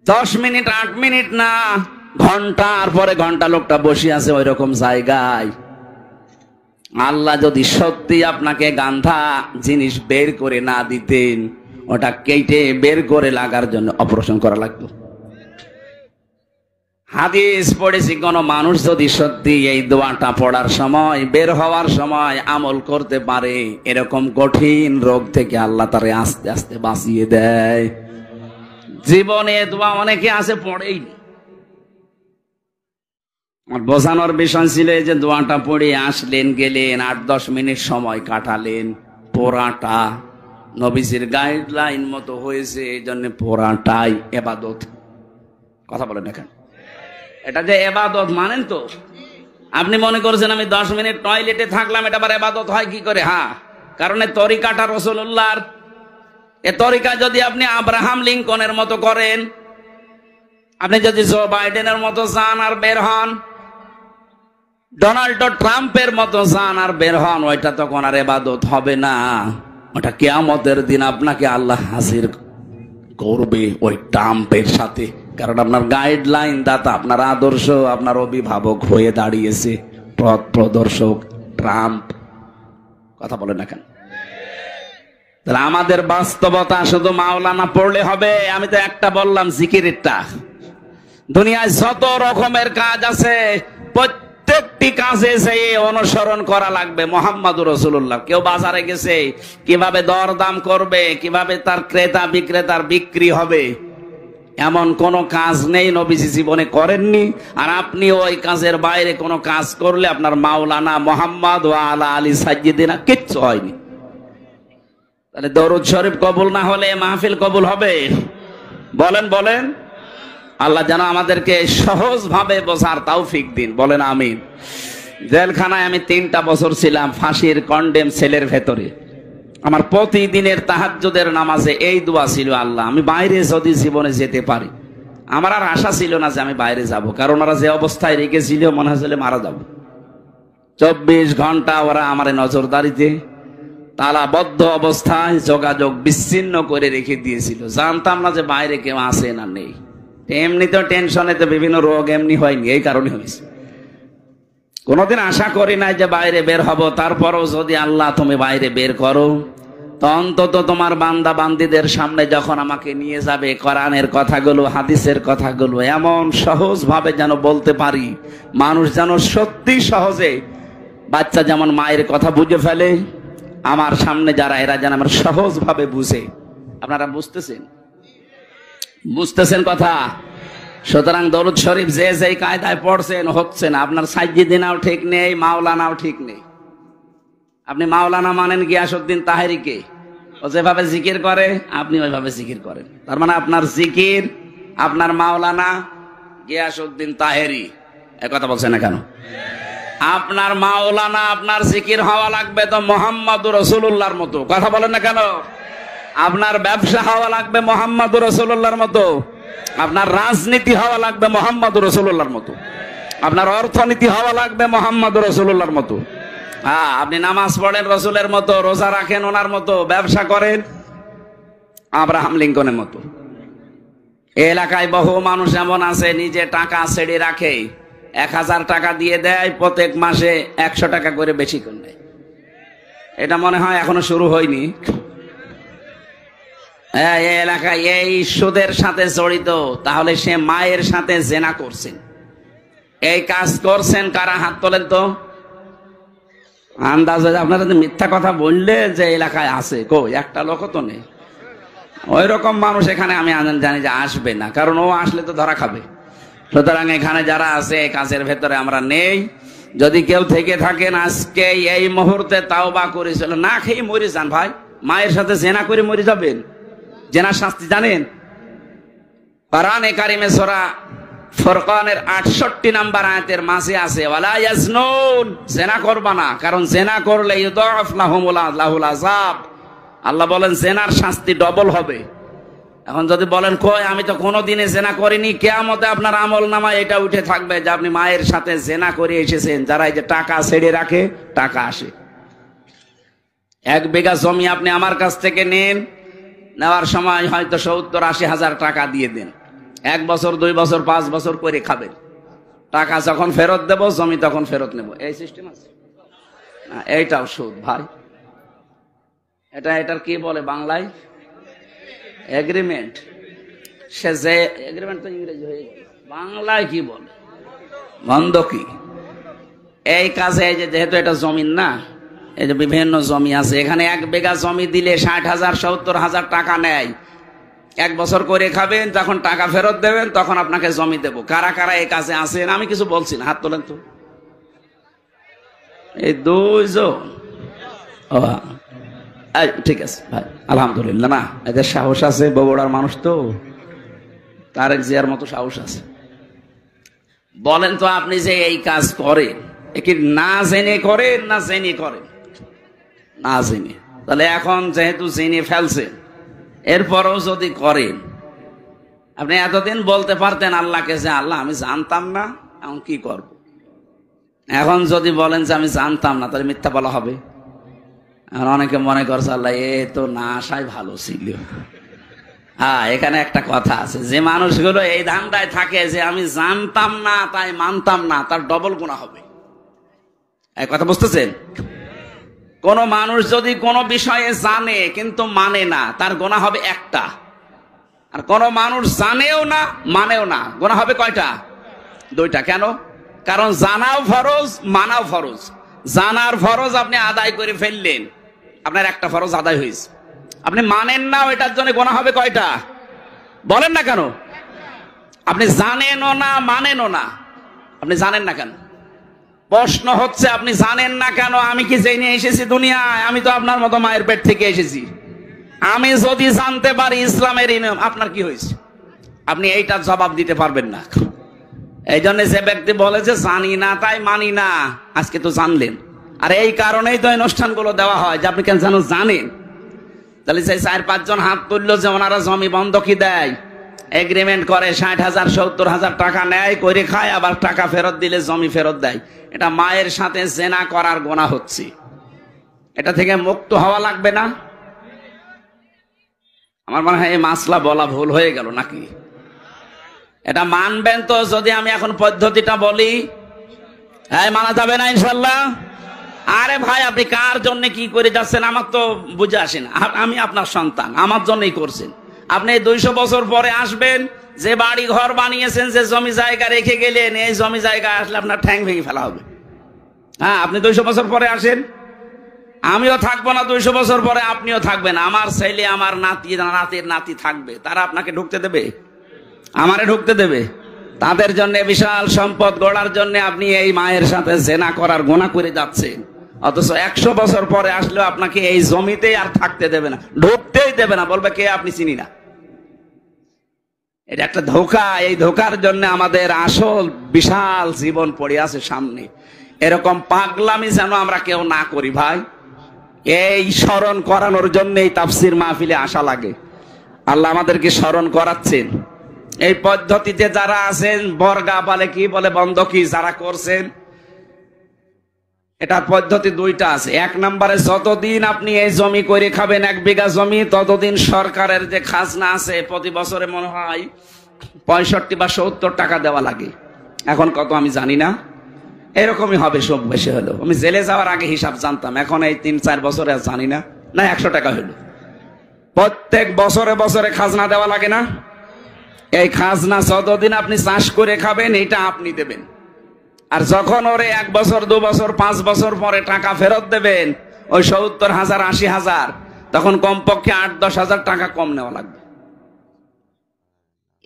10 মিনিট 8 মিনিট না, ঘন্টার পরে ঘন্টা লোকটা বসে আছে ওই রকম জায়গায়। আল্লাহ যদি সত্যি আপনাকে গান্ধা জিনিস বের করে না দিতেন, ওটা কেটে বের করে লাগার জন্য অপারেশন করা লাগতো। হাদিস পড়েছি, কোন মানুষ যদি সত্যি এই দোয়াটা পড়ার সময়, বের হওয়ার সময় আমল করতে পারে, এরকম কঠিন রোগ থেকে আল্লাহ তারে আস্তে আস্তে বাঁচিয়ে দেয়। জীবনে দোয়া অনেকে আছে পড়েইনি। আমার বোঝানোর বিষয় ছিল যে দোয়াটা পড়ে আসলেন, গেলেন, 8-10 মিনিট সময় কাটালেন, পড়াটা নবীজির গাইডলাইন মতো হয়েছে, এই জন্য পড়াটাই ইবাদত। কথা বলেন এখন, এটা যে ইবাদত মানেন তো? আপনি মনে করছেন আমি 10 মিনিট টয়লেটে থাকলাম, এটা আবার ইবাদত হয় কি করে? হ্যাঁ, কারণ এই তরিকাটা রাসূলুল্লাহর। এই তরিকা যদি আপনি আব্রাহাম লিঙ্কনের মতো করেন, আপনি যদি জো বাইডেনের মতো যান আর বের হন, ডোনাল্ড ট্রাম্পের মতো যান আর বের হন, ওইটা তখন আর ইবাদত হবে না। ওটা কিয়ামতের দিন আপনাকে আল্লাহ হাজির করবে ওই ট্রাম্পের সাথে, কারণ আপনার গাইডলাইন দাতা, আপনার আদর্শ, আপনার অভিভাবক হয়ে দাঁড়িয়েছে পথ প্রদর্শক ট্রাম্প। কথা বলেন না কেন? তাহলে আমাদের বাস্তবতা শুধু মাওলানা পড়লে হবে? আমি তো একটা বললাম জিকিরেরটা। দুনিয়ায় যত রকমের কাজ আছে, প্রত্যেকটি কাজে সেই অনুসরণ করা লাগবে মুহাম্মদুর রাসূলুল্লাহ। কেউ বাজারে গেছে, কিভাবে দরদাম করবে, কিভাবে তার ক্রেতা বিক্রেতার বিক্রি হবে, এমন কোন কাজ নেই নবীজি জীবনে করেননি। আর আপনি ওই কাজের বাইরে কোন কাজ করলে আপনার মাওলানা মুহাম্মদ ওয়া আলা আলী সাইয়্যিদিনা কিচ্ছু হয়নি। তাহলে দরুদ শরীফ কবুল না হলে মাহফিল কবুল হবে? বলেন বলেন। আল্লাহ যেন আমাদেরকে সহজ ভাবে বোঝার তৌফিক দিন, বলেন আমিন। জেলখানায় আমি 3টা বছর ছিলাম, ফাঁসির কন্ডেম সেলের ভেতরে। আমার প্রতিদিনের তাহাজ্জুদের নামাজে এই দোয়া ছিল, আল্লাহ আমি বাইরে যদি জীবনে যেতে পারি। আমার আর আশা ছিল না যে আমি বাইরে যাব, কারণ ওরা যে অবস্থায় রেখেছিল মনে হয়েছিল মারা যাব। 24 ঘন্টা ওরা আমার নজরদারিতে, তালাবদ্ধ অবস্থায়, যোগাযোগ বিচ্ছিন্ন করে রেখে দিয়েছিল। জানতাম না যে বাইরে কেউ আসে না নেই। এমনি তো টেনশনে তো বিভিন্ন রোগ এমনি হয়নি, এই কারণে হয়েছে। কোনোদিন আশা করি নাই যে বাইরে বের হব, তারপরও যদি আল্লাহ তুমি বাইরে বের করো, তো অন্তত তোমার বান্দা বান্দীদের সামনে যখন আমাকে নিয়ে যাবে, কোরআনের কথাগুলো, হাদিসের কথাগুলো এমন সহজ ভাবে যেন বলতে পারি, মানুষ যেন সত্যি সহজে, বাচ্চা যেমন মায়ের কথা বুঝে ফেলে, আমার সামনে যারা এরা যেন আমার সহজ ভাবে বুঝে। আপনারা বুঝতেছেন? বুঝতেছেন কথা? সুতরাং দরুদ শরীফ যে যেই কায়দায় পড়ছেন হচ্ছে না। আপনার সাইয়্যিদিনাও ঠিক নেই, মাওলানাও ঠিক নেই। আপনি মাওলানা মানেন গিয়াসউদ্দিন তাহেরিকে, ও যেভাবে জিকির করে আপনি ওইভাবে জিকির করেন। তার মানে আপনার জিকির, আপনার মাওলানা গিয়াসউদ্দিন তাহেরি। এই কথা বলছেন না কেন? আপনার মাওলানা, আপনার জিকির হওয়া লাগবে তো মুহাম্মদুর রাসূলুল্লাহর মতো। কথা বলেন না কেন? আপনার ব্যবসা হওয়া লাগবে মুহাম্মদুর রাসূলুল্লাহর মতো। আপনার রাজনীতি হওয়া লাগবে মুহাম্মদুর রাসূলুল্লাহর মতো। আপনার অর্থনীতি হওয়া লাগবে মুহাম্মদুর রাসূলুল্লাহর মতো। হ্যাঁ, আপনি নামাজ পড়েন রসুলের মতো, রোজা রাখেন ওনার মতো, ব্যবসা করেন আব্রাহাম লিঙ্কনের মতো। এলাকায় বহু মানুষ এমন আছে নিজে টাকা ছেড়ে রাখে, 1000 টাকা দিয়ে দেয়, প্রত্যেক মাসে 100 টাকা করে বেশি করে নেয়। এটা মনে হয় এখনো শুরু হয়নি। এই এলাকায় এই সুদের সাথে জড়িত, তাহলে সে মায়ের সাথে জেনা করছেন। এই কাজ করছেন কারা? হাত তোলেন তো। আন্দাজে আপনারা মিথ্যা কথা বললে যে এলাকায় আছে, কই একটা লোক তো নেই। ওই রকম মানুষ এখানে আমি জানি যে আসবে না, কারণ ও আসলে তো ধরা খাবে। সুতরাং এখানে যারা আছে কাজের ভেতরে আমরা নেই। যদি কেউ থেকে থাকেন আজকে এই মুহূর্তে তাওবা করেছিল, না খেয়ে মরে যান ভাই। মায়ের সাথে জেনা করে মরে যাবেন? জেনার শাস্তি জানেন? কোরআনে কারিমে সূরা ফুরকানের 68 নম্বর আয়াতের মাঝে আছে, ওয়ালা ইয়াজনুন, জেনা করবা না, কারণ জেনা করলে ইউদাফ লাহুল আযাব। আল্লাহ বলেন জেনার শাস্তি ডবল হবে। এখন যদি বলেন কই আমি তো কোনোদিনে জেনা করিনি, কিয়ামতে আপনার আমলনামায় এটা উঠে থাকবে যে আপনি মায়ের সাথে জেনা করে এসেছেন। যারা এই যে টাকা ছেড়ে রাখে, টাকা আসে। 1 বিঘা জমি আপনি আমার কাছ থেকে নেন, নেওয়ার সময় হয়তো 70-80 হাজার টাকা দিয়ে দেন। 1 বছর 2 বছর 5 বছর করে খাবেন। টাকা যখন ফেরত দেব, জমি তখন ফেরত নেব। এই সিস্টেম আছে না? এইটাও সুদ ভাই। এটার কি বলে বাংলায়? এগ্রিমেন্ট। সে যে এগ্রিমেন্ট তো ইংরেজি হয়ে গেল, বাংলায় কি বলে? বন্ধকি। এই কাজে এই যে যেহেতু এটা জমিন না, এই যে বিভিন্ন জমি আছে, এখানে 1 বিঘা জমি দিলে 60,000 70,000 টাকা নেয়। 1 বছর করে খাবেন, যখন টাকা ফেরত দেবেন তখন আপনাকে জমি দেব। কারা কারা এই কাজে আছেন? আমি কিছু বলছি না, হাত তোলেন তো। এই 2 জন। ঠিক আছে ভাই, আলহামদুলিল্লাহ। না, এদের সাহস আছে, বগুড়ার মানুষ তো, তারেক জিয়ার মতো সাহস আছে। বলেন তো আপনি যে এই কাজ করেন, কি না জেনে করেন না জেনে করেন? না জেনে। তাহলে এখন যেহেতু জেনে ফেলছেন, এরপরও যদি করেন, আপনি এতদিন বলতে পারতেন আল্লাহকে যে আল্লাহ আমি জানতাম না, এখন কি করব? এখন যদি বলেন যে আমি জানতাম না, তাহলে মিথ্যা বলা হবে। আর অনেকে মনে করছে আল্লাহ এ তো না আসাই ভালো ছিল। হ্যাঁ, এখানে একটা কথা আছে, যে মানুষগুলো এই ধান্দায় থাকে যে আমি জানতাম না তাই মানতাম না, তার ডবল গুনাহ হবে। এই কথা বুঝতেছেন? কোন মানুষ যদি কোন বিষয়ে জানে কিন্তু মানে না, তার গুনাহ হবে একটা। আর কোন মানুষ জানেও না মানেও না, গুনাহ হবে কয়টা? 2টা। কেন? কারণ জানাও ফরজ, মানাও ফরজ। জানার ফরজ আপনি আদায় করে ফেললেন, আপনার একটা ফরজ আদায় হয়েছে। আপনি মানেন না, এটার জন্য গুনাহ হবে কয়টা? বলেন না কেন? আপনি জানেনও না মানেনও না। আপনি জানেন না কেন? প্রশ্ন হচ্ছে আপনি জানেন না কেন? আমি কি জেনে এসেছি দুনিয়ায়? আমি তো আপনার মতো মায়ের পেট থেকে এসেছি। আমি যদি জানতে পারি ইসলামের নিয়ম, আপনার কি হয়েছে? আপনি এইটার জবাব দিতে পারবেন না। এই জন্য যে ব্যক্তি বলে যে জানি না তাই মানি না, আজকে তো জানলেন। আর এই কারণেই তো অনুষ্ঠানগুলো দেওয়া হয় যে আপনি কেন জানেন। তাহলে সেই 4-5 জন হাত তুললো যে ওনারা জমি বন্ধকি দেয়, এগ্রিমেন্ট করে, 60,000 70,000 টাকা নেয়, করে খায়, আবার টাকা ফেরত দিলে জমি ফেরত দেয়। এটা মায়ের সাথে জেনা করার গুনাহ হচ্ছে। এটা থেকে মুক্ত হওয়া লাগবে না? আমার মনে হয় এই মাসলা বলা ভুল হয়ে গেল নাকি? এটা মানবেন তো যদি আমি এখন পদ্ধতিটা বলি? মানা যাবে না ইনশাল্লাহ? আরে ভাই, আপনি কার জন্য কি করে যাচ্ছেন আমার তো বুঝে আসে না। আমি আপনার সন্তান, আমার জন্যই করছেন। আপনি 200 বছর পরে আসবেন, যে বাড়ি ঘর বানিয়েছেন, যে জমি জায়গা রেখে গেলেন, এই জমি জায়গা আসলে আপনার ঠ্যাং ভেঙে ফেলা হবে। হ্যাঁ, আপনি 200 বছর পরে আসেন, আমিও থাকবো না 200 বছর পরে, আপনিও থাকবেন। আমার ছেলে, আমার নাতি, নাতির নাতি থাকবে, তারা আপনাকে ঢুকতে দেবে? আমারে ঢুকতে দেবে? তাদের জন্য বিশাল সম্পদ গড়ার জন্য আপনি এই মায়ের সাথে জেনা করার গুনাহ করে যাচ্ছেন, অথচ 100 বছর পরে আসলেও আপনাকে এই জমিতে আর থাকতে দেবে না, ঢুকতেই দেবে না, বলবে কে আপনি চিনি না। এটা একটা ধোঁকা। এই ধোঁকার জন্য আমাদের আসল বিশাল জীবন পড়ে আছে সামনে। এরকম পাগলামি যেন আমরা কেউ না করি ভাই। এই স্মরণ করানোর জন্য এই তাফসির মাহফিলে আসা লাগে। আল্লাহ আমাদেরকে স্মরণ করাচ্ছেন। এই পদ্ধতিতে যারা আছেন, বর্গা বলে কি বলে বন্ধকি যারা করছেন, এটার পদ্ধতি দুইটা আছে। 1 নম্বরে, যতদিন আপনি এই জমি করে খাবেন 1 বিঘা জমি, ততদিন সরকারের যে খাজনা আছে প্রতি বছরে মনে হয় 65 বা 70 টাকা দেওয়া লাগে। এখন কত আমি জানি না, এরকমই হবে সব বেশি হলো। আমি জেলে যাওয়ার আগে হিসাব জানতাম, এখন এই 3-4 বছরে আর জানি না। 100 টাকা হলো। প্রত্যেক বছরে বছরে খাজনা দেওয়া লাগে না? এই খাজনা যতদিন আপনি চাষ করে খাবেন এটা আপনি দেবেন। আর যখন ওরে 1 বছর 2 বছর 5 বছর পরে টাকা ফেরত দেবেন, ওই 70,000 80,000, তখন কমপক্ষে 8-10 হাজার টাকা কম নেওয়া লাগবে।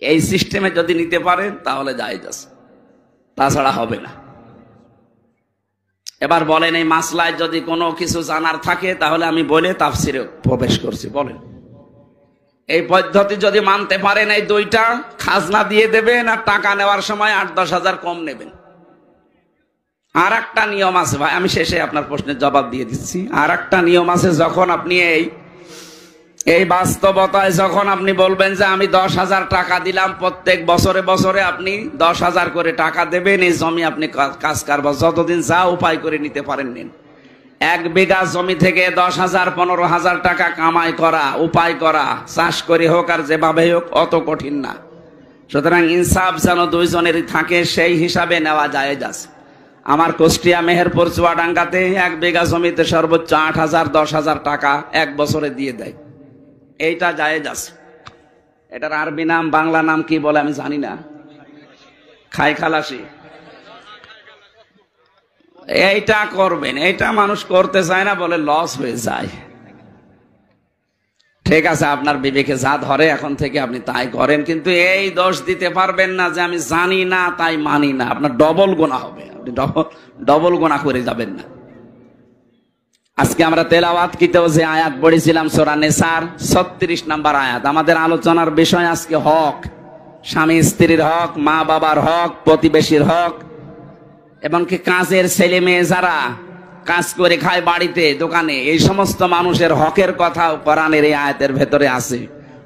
এই সিস্টেমে যদি নিতে পারেন তাহলে জায়েজ আছে, তাছাড়া হবে না। এবার বলেন, এই মাসলায় যদি কোনো কিছু জানার থাকে তাহলে আমি বলে তাফসিরে প্রবেশ করছি। বলেন, এই পদ্ধতি যদি মানতে পারেন, এই দুইটা খাজনা দিয়ে দেবেন আর টাকা নেওয়ার সময় 8-10 হাজার কম নেবেন। আর একটা নিয়ম আছে ভাই, আমি শেষে আপনার প্রশ্নের জবাব দিয়ে দিচ্ছি। আর একটা নিয়ম আছে, যখন আপনি এই বাস্তবতায় যখন আপনি বলবেন যে আমি 10,000 টাকা দিলাম, প্রত্যেক বছরে বছরে আপনি 10,000 করে টাকা দেবেন, এই জমি আপনি কাজ কারবার যতদিন যা উপায় করে নিতে পারেন নিন। 1 বিঘা জমি থেকে 10,000 15,000 টাকা কামাই করা, উপায় করা, চাষ করে হোক আর যেভাবে হোক, অত কঠিন না। সুতরাং ইনসাফ যেন দুইজনেরই থাকে, সেই হিসাবে নেওয়া জায়েজ আছে। আমার কুষ্টিয়া মেহেরপুর চুয়াডাঙ্গাতে 1 বিঘা জমিতে সর্বোচ্চ 8,000 10,000 টাকা 1 বছরে দিয়ে দেয়। এইটা জায়েজ আছে। এটার আরবি নাম বাংলা নাম কি বলে আমি জানি না, খাই খালাসি। এইটা করবেন, এইটা মানুষ করতে চায় না বলে লস হয়ে যায়। ঠিক আছে, আপনার বিবেকে যা ধরে এখন থেকে আপনি তাই করেন, কিন্তু এই দোষ দিতে পারবেন না যে আমি জানি না তাই মানি না। আপনার ডবল গুনাহ হবে, আপনি ডবল গুনাহ করে যাবেন না। আজকে আমরা তেলাওয়াতকিতেও যে আয়াত পড়েছিলাম সূরা নিসার 36 নম্বর আয়াত, আমাদের আলোচনার বিষয় আজকে হক, স্বামী স্ত্রীর হক, মা বাবার হক, প্রতিবেশীর হক, এবং কি কাজের ছেলে মেয়ে যারা কাজ করে খায় বাড়িতে দোকানে, এই সমস্ত মানুষের হকের কথাও কোরআনের এই আয়াতের ভেতরে আছে।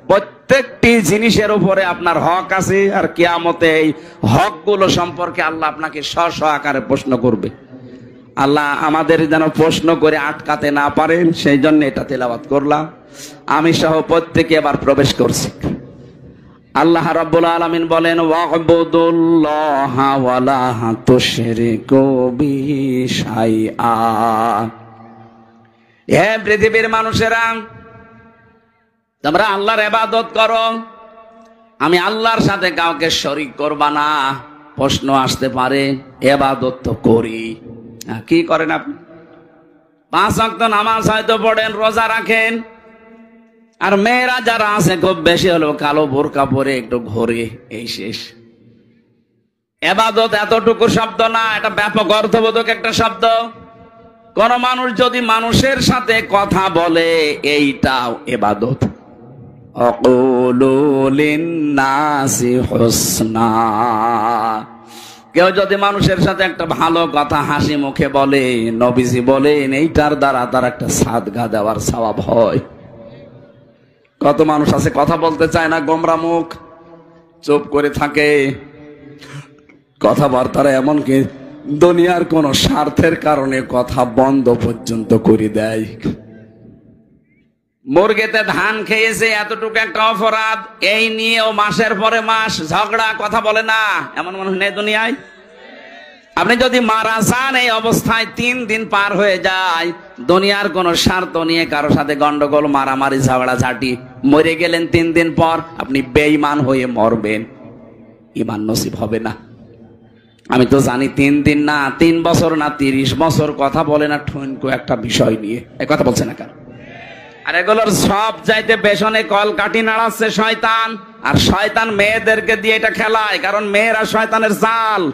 প্রত্যেকটি জিনিসের উপরে আপনার হক আছে, আর কিয়ামতে এই হকগুলো সম্পর্কে আল্লাহ আপনাকে স্ব আকারে প্রশ্ন করবে। আল্লাহ আমাদের যেন প্রশ্ন করে আটকাতে না পারেন, সেই জন্য এটা তেলাওয়াত করলাম। আমি সহ প্রত্যেকে এবার প্রবেশ করছি। আল্লাহ রাব্বুল আলামিন বলেন, ওয়া'বুদুল্লাহা ওয়ালা তুশরিকু বিহি শাইআ। হে পৃথিবীর মানুষেরা, তোমরা আল্লাহর ইবাদত করো, আমি আল্লাহর সাথে কাউকে শরীক করবা না। প্রশ্ন আসতে পারে, ইবাদত তো করি, কি করেন আপনি? 5 ওয়াক্ত নামাজ হয়তো পড়েন, রোজা রাখেন, আর মেয়েরা যারা আছে খুব বেশি হলো কালো বোরকা পরে একটু ঘোরে, এই শেষ। ইবাদত এতটুকু শব্দ না, এটা ব্যাপক অর্থবোধক একটা শব্দ। কোন মানুষ যদি মানুষের সাথে কথা বলে, এইটাও ইবাদত। আকুলু লিন-নাসি হুসনা, কেউ যদি মানুষের সাথে একটা ভালো কথা হাসি মুখে বলে, নবীজি বলেন এইটার দ্বারা তার একটা সাদগা দেওয়ার সওয়াব হয়। কত মানুষ আছে কথা বলতে চায় না, গোমরা মুখ, চুপ করে থাকে, কথাবার্তারা এমনকি দুনিয়ার কোন স্বার্থের কারণে কথা বন্ধ পর্যন্ত করে দেয়। মুরগিতে ধান খেয়েছে, এতটুকু একটা অপরাধ, এই নিয়েও মাসের পরে মাস ঝগড়া, কথা বলে না, এমন মানুষ নেই দুনিয়ায়। আপনি যদি মারা যান এই অবস্থায় 3 দিন পার হয়ে যায়, দুনিয়ার কোন স্বার্থ নিয়ে কারোর সাথে গন্ডগোল, মারামারি, ঝগড়া ঝাঁটি, মরে গেলেন 3 দিন পর, আপনি বেঈমান হয়ে মরবেন, ঈমান নসিব হবে না। আমি তো জানি 3 দিন না, 3 বছর না, 30 বছর কথা বলে না ঠুনকো একটা বিষয় নিয়ে, এই কথা বলছে না কেন? আর এগুলোর সব চাইতে পেছনে কলকাঠি নাড়াচ্ছে শয়তান, আর শয়তান মেয়েদেরকে দিয়ে এটা খেলায়, কারণ মেয়েরা শয়তানের জাল।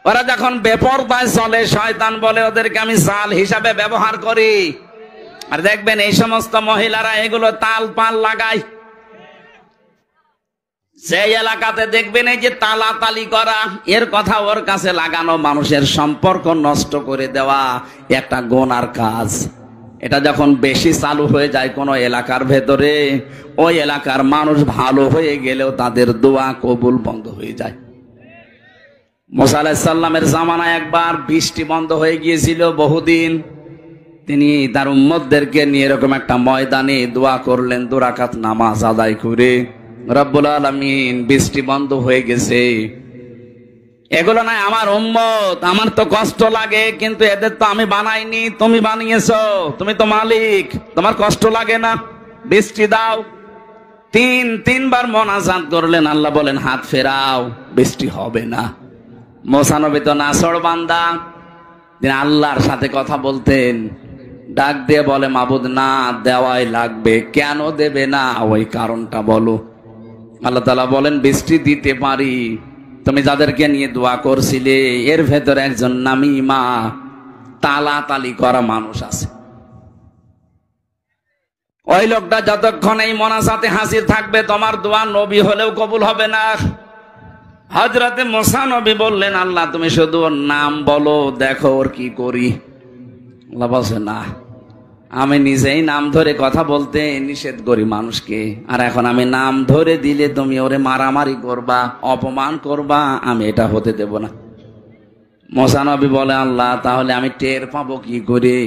ওরা যখন বেপরদায় চলে, শয়তান বলে ওদেরকে আমি জাল হিসাবে ব্যবহার করি। আর দেখবেন এই সমস্ত মহিলারা এগুলো তাল পাল লাগায়। সেই এলাকাতে দেখবেন এই যে তালাতালি করা, এর কথা ওর কাছে লাগানো, মানুষের সম্পর্ক নষ্ট করে দেওয়া একটা গুনার কাজ। এটা যখন বেশি চালু হয়ে যায় কোন এলাকার ভেতরে, ওই এলাকার মানুষ ভালো হয়ে গেলেও তাদের দোয়া কবুল বন্ধ হয়ে যায়। মুসা আলাইহিস সালামের জামানায় একবার বৃষ্টি বন্ধ হয়ে গিয়েছিল বহুদিন। তিনি তার উম্মতদেরকে নিয়ে এরকম একটা ময়দানে দোয়া করলেন, 2 রাকাত নামাজ আদায় করে, রব্বুল আলামিন বৃষ্টি বন্ধ হয়ে গেছে। এগুলো নাই আমার উম্মত, আমার তো কষ্ট লাগে, কিন্তু এদের তো আমি বানাইনি, তুমি বানিয়েছো, তুমি তো মালিক, তোমার কষ্ট লাগে না, বৃষ্টি দাও। 3বার মোনাজাত করলেন, আল্লাহ বলেন হাত ফেরাও, বৃষ্টি হবে না। মুসা নবী তো নাছর বান্দা, তিনি আল্লাহর সাথে কথা বলতেন, ডাক দিয়ে বলে মাবুদ না, দেওয়াই লাগবে, কেন দেবে না ওই কারণটা বলো। আল্লাহ তাআলা বলেন বৃষ্টি দিতে পারি, তুমি যাদেরকে নিয়ে দোয়া করছিলে এর ভেতরে একজন নামিমা তালাতালি করা মানুষ আছে। ওই লোকটা যতক্ষণ এই মোনাজাতে হাজির থাকবে, তোমার দোয়া নবী হলেও কবুল হবে না। হযরতে মুসা নবী বললেন, আল্লাহ তুমি শুধু ওর নাম বলো, দেখো ওর কি করি। আল্লাহ বলছে না, আমি নিজেই নাম ধরে কথা বলতে নিষেধ করি মানুষকে, আর এখন আমি নাম ধরে দিলে তুমি ওরে মারামারি করবা, অপমান করবা, আমি এটা হতে দেব না। মুসা নবী বলে, আল্লাহ তাহলে আমি টের পাবো কি করে?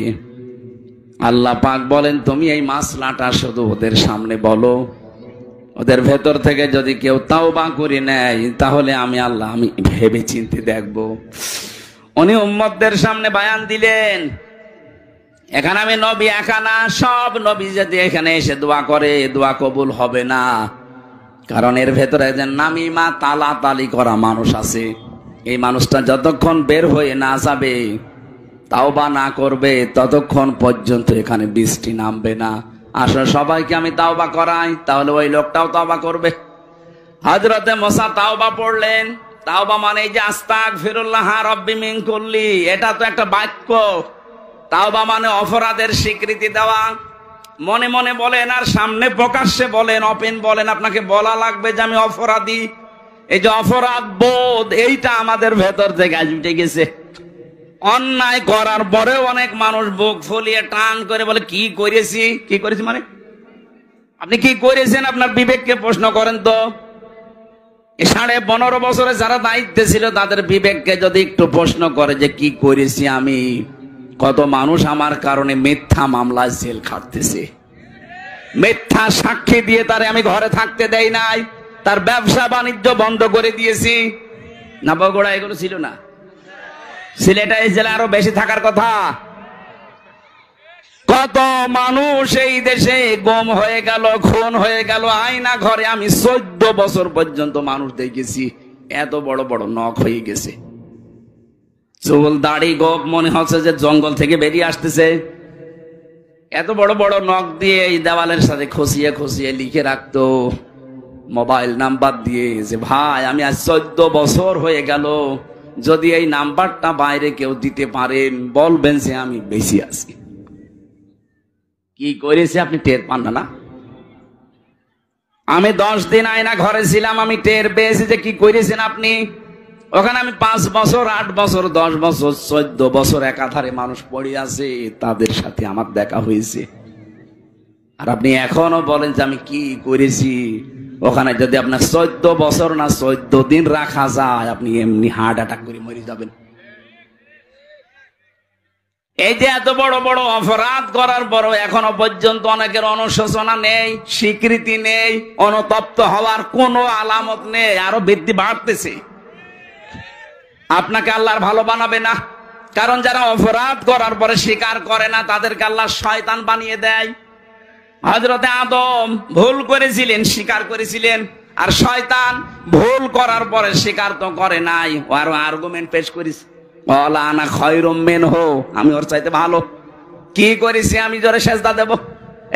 আল্লাহ পাক বলেন, তুমি এই মাসলাটা শুধু ওদের সামনে বলো, ওদের ভেতর থেকে যদি কেউ তাওবা করে নেয় তাহলে আমি আল্লাহ আমি ভেবে চিন্তে দেখব। উনি উম্মতদের সামনে বয়ান দিলেন, এখানে আমি নবী একা না, সব নবী যদি এখানে এসে দোয়া করে দোয়া কবুল হবে না, কারণ এর ভেতরে যে নামিমা তালাতালি করা মানুষ আছে, এই মানুষটা যতক্ষণ বের হয়ে না যাবে, তাওবা না করবে, ততক্ষণ পর্যন্ত এখানে বৃষ্টি নামবে না। আসলে সবাইকে আমি তাওবা করাই, তাহলে ওই লোকটাও তাওবা করবে। হযরতে মুসা তাওবা পড়লেন। তাওবা মানে এই যে আস্তাগফিরুল্লাহ রাব্বি মিন কুল্লি, এটা তো একটা বাক্য। তাওবা মানে অপরাধের স্বীকৃতি দেওয়া। মনে মনে বলেন আর সামনে প্রকাশ্যে বলেন, ওপেন বলেন, আপনাকে বলা লাগবে যে আমি অপরাধী। এই যে অপরাধ বোধ, এইটা আমাদের ভেতর থেকে আজ উঠে গেছে। অন্যায় করার পরেও অনেক মানুষ বুক ফুলিয়ে টান করে বলে কি করেছি, কি করেছি মানে আপনি কি করেছেন? আপনার বিবেককে প্রশ্ন করেন তো। 15.5 বছরে যারা দায়িত্বে ছিল তাদের বিবেককে যদি একটু প্রশ্ন করে যে কি করেছি আমি, কত মানুষ আমার কারণে মিথ্যা মামলায় জেল খাটতেছে, মিথ্যা সাক্ষী দিয়ে তারে আমি ঘরে থাকতে দেই নাই, তার ব্যবসা বাণিজ্য বন্ধ করে দিয়েছি। না বগুড়া এগুলো ছিল না? সিলেটে এই জেলা আরো বেশি থাকার কথা। কত মানুষ এই দেশে গুম হয়ে গেল, খুন হয়ে গেল আয়না ঘরে। আমি 14 বছর পর্যন্ত মানুষ দেখেছি এত বড় বড় নখ হয়ে গেছে, চুল দাড়ি গোপ মনে হচ্ছে যে জঙ্গল থেকে বেরিয়ে আসতেছে। এত বড় বড় নখ দিয়ে এই দেওয়ালের সাথে খসিয়ে খসিয়ে লিখে রাখতো মোবাইল নাম্বার দিয়ে যে ভাই আমি আজ 14 বছর হয়ে গেল, যদি এই নাম্বারটা বাইরে কেউ দিতে পারেন বলবেন যে আমি বেশি আছি। কি করেছে আপনি টের পান না? আমি 10 দিন আয়না ঘরে ছিলাম, আমি টের পেয়েছি যে কি করেছেন আপনি। ওখানে আমি 5 বছর 8 বছর 10 বছর 14 বছর একাধারে মানুষ পড়ে আছে, তাদের সাথে আমার দেখা হয়েছে। আর আপনি এখনো বলেন যে আমি কি করেছি। ওখানে যদি আপনার 14 বছর না 14 দিন রাখা যায়, আপনি এমনি হার্ট অ্যাটাক করে মরে যাবেন। এই যে এত বড় বড় অপরাধ করার পরও এখনো পর্যন্ত অনেকের অনুশোচনা নেই, স্বীকৃতি নেই, অনুতপ্ত হওয়ার কোনো আলামত নেই, আরো বৃদ্ধি বাড়তেছে। আপনাকে আল্লাহর ভালো বানাবে না। কারণ যারা অপরাধ করার পরে স্বীকার করে না তাদেরকে আল্লাহ শয়তান বানিয়ে দেয়। হযরতে আদম ভুল করেছিলেন, স্বীকার করেছিলেন, আর শয়তান ভুল করার পরে স্বীকার তো করে নাই, আরো আর্গুমেন্ট পেশ করেছে, ক্বালা আনা খায়রুম মিনহু, আমি ওর চাইতে ভালো। কি করেছি আমি জোরে সেজদা দেব?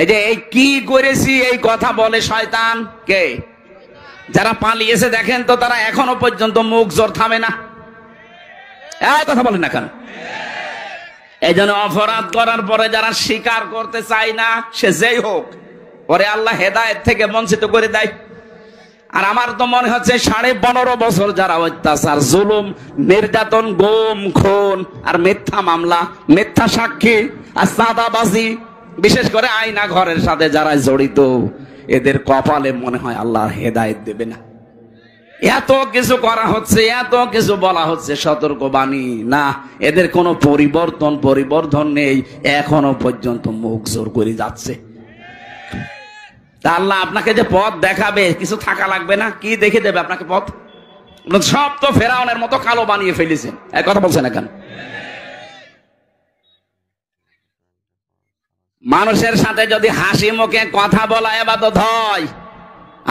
এই যে এই কি করেছি এই কথা বলে শয়তান। কে? যারা পালিয়েছে দেখেন তো, তারা এখনো পর্যন্ত মুখ জোর থামে না। এই কথা বলেন না কেন? এই জন্য অপরাধ করার পরে যারা স্বীকার করতে চায় না, সে যেই হোক, পরে আল্লাহ হেদায়েত থেকে বঞ্চিত করে দেয়। আর আমার তো মনে হচ্ছে 15.5 বছর যারা অত্যাচার, জুলুম, নির্যাতন, গুম, খুন আর মিথ্যা মামলা, মিথ্যা সাক্ষী আর চাঁদাবাজি, বিশেষ করে আয়না ঘরের সাথে যারা জড়িত, এদের কপালে মনে হয় আল্লাহ হেদায়েত দেবে না। এত কিছু করা হচ্ছে, এত কিছু বলা হচ্ছে, সতর্কবাণী না, এদের কোনো পরিবর্তন নেই, এখনো পর্যন্ত মুখ জোর করে যাচ্ছে। তা আল্লাহ আপনাকে যে পথ দেখাবে, কিছু থাকা লাগবে না? কি দেখে দেবে আপনাকে পথ? সব তো ফেরাউনের মতো কালো বানিয়ে ফেলেছেন। এক কথা বলছেন না কেন? মানুষের সাথে যদি হাসি মুখে কথা বলা ইবাদত হয়,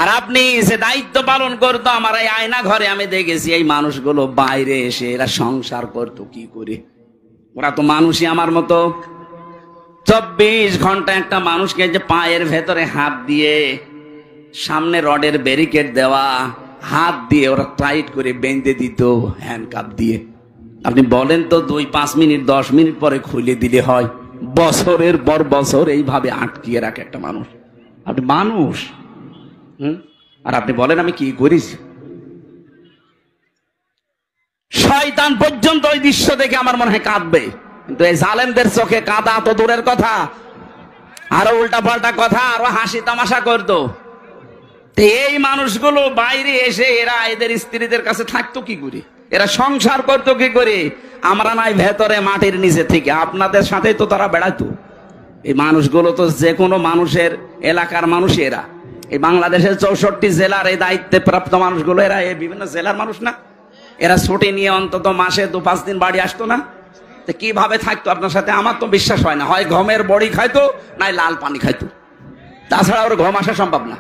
আর আপনি সে দায়িত্ব পালন করতো, আমার এই আয়না ঘরে আমি দেখেছি এই মানুষগুলো বাইরে এসে এরা সংসার করতো কি করে। ওরা তো মানুষই আমার মতো। 24 ঘন্টা একটা মানুষকে যে পায়ের ভেতরে হাত দিয়ে, সামনে রডের ব্যারিকেড দেওয়া, হাত দিয়ে ওরা টাইট করে বেঁধে দিত হ্যান্ডকাপ দিয়ে। আপনি বলেন তো 2-5 মিনিট 10 মিনিট পরে খুলে দিলে হয়? বছরের পর বছর এইভাবে আটকিয়ে রাখে একটা মানুষ। আপনি মানুষ, আর আপনি বলেন আমি কি করেছি? শয়তান পর্যন্ত ওই দৃশ্য দেখে আমার মনে হয় কাঁদবে, কিন্তু এই জালেমদের চোখে কাঁদা তো দূরের কথা, আরো উল্টা পাল্টা কথা, আরো হাসি তামাশা করতো। এই মানুষগুলো বাইরে এসে এরা এদের স্ত্রীদের কাছে থাকতো কি করে, এরা সংসার করতো কি করে? আমরা নাই ভেতরে মাটির নিচে থেকে, আপনাদের সাথে তো তারা বেড়াতো। এই মানুষগুলো তো যে কোনো মানুষের এলাকার মানুষ। এরা এই বাংলাদেশের 64 জেলার এই দায়িত্বে প্রাপ্ত মানুষগুলো, এরা এই বিভিন্ন জেলার মানুষ না? এরা ছুটি নিয়ে অন্তত মাসে 2-5 দিন বাড়ি আসতো না? কিভাবে থাকতো আপনার সাথে? আমার তো বিশ্বাস হয় না। হয় গমের বড়ি খাইতো, নাই লাল পানি খাইতো, তাছাড়া ওর ঘুম আসা সম্ভব না।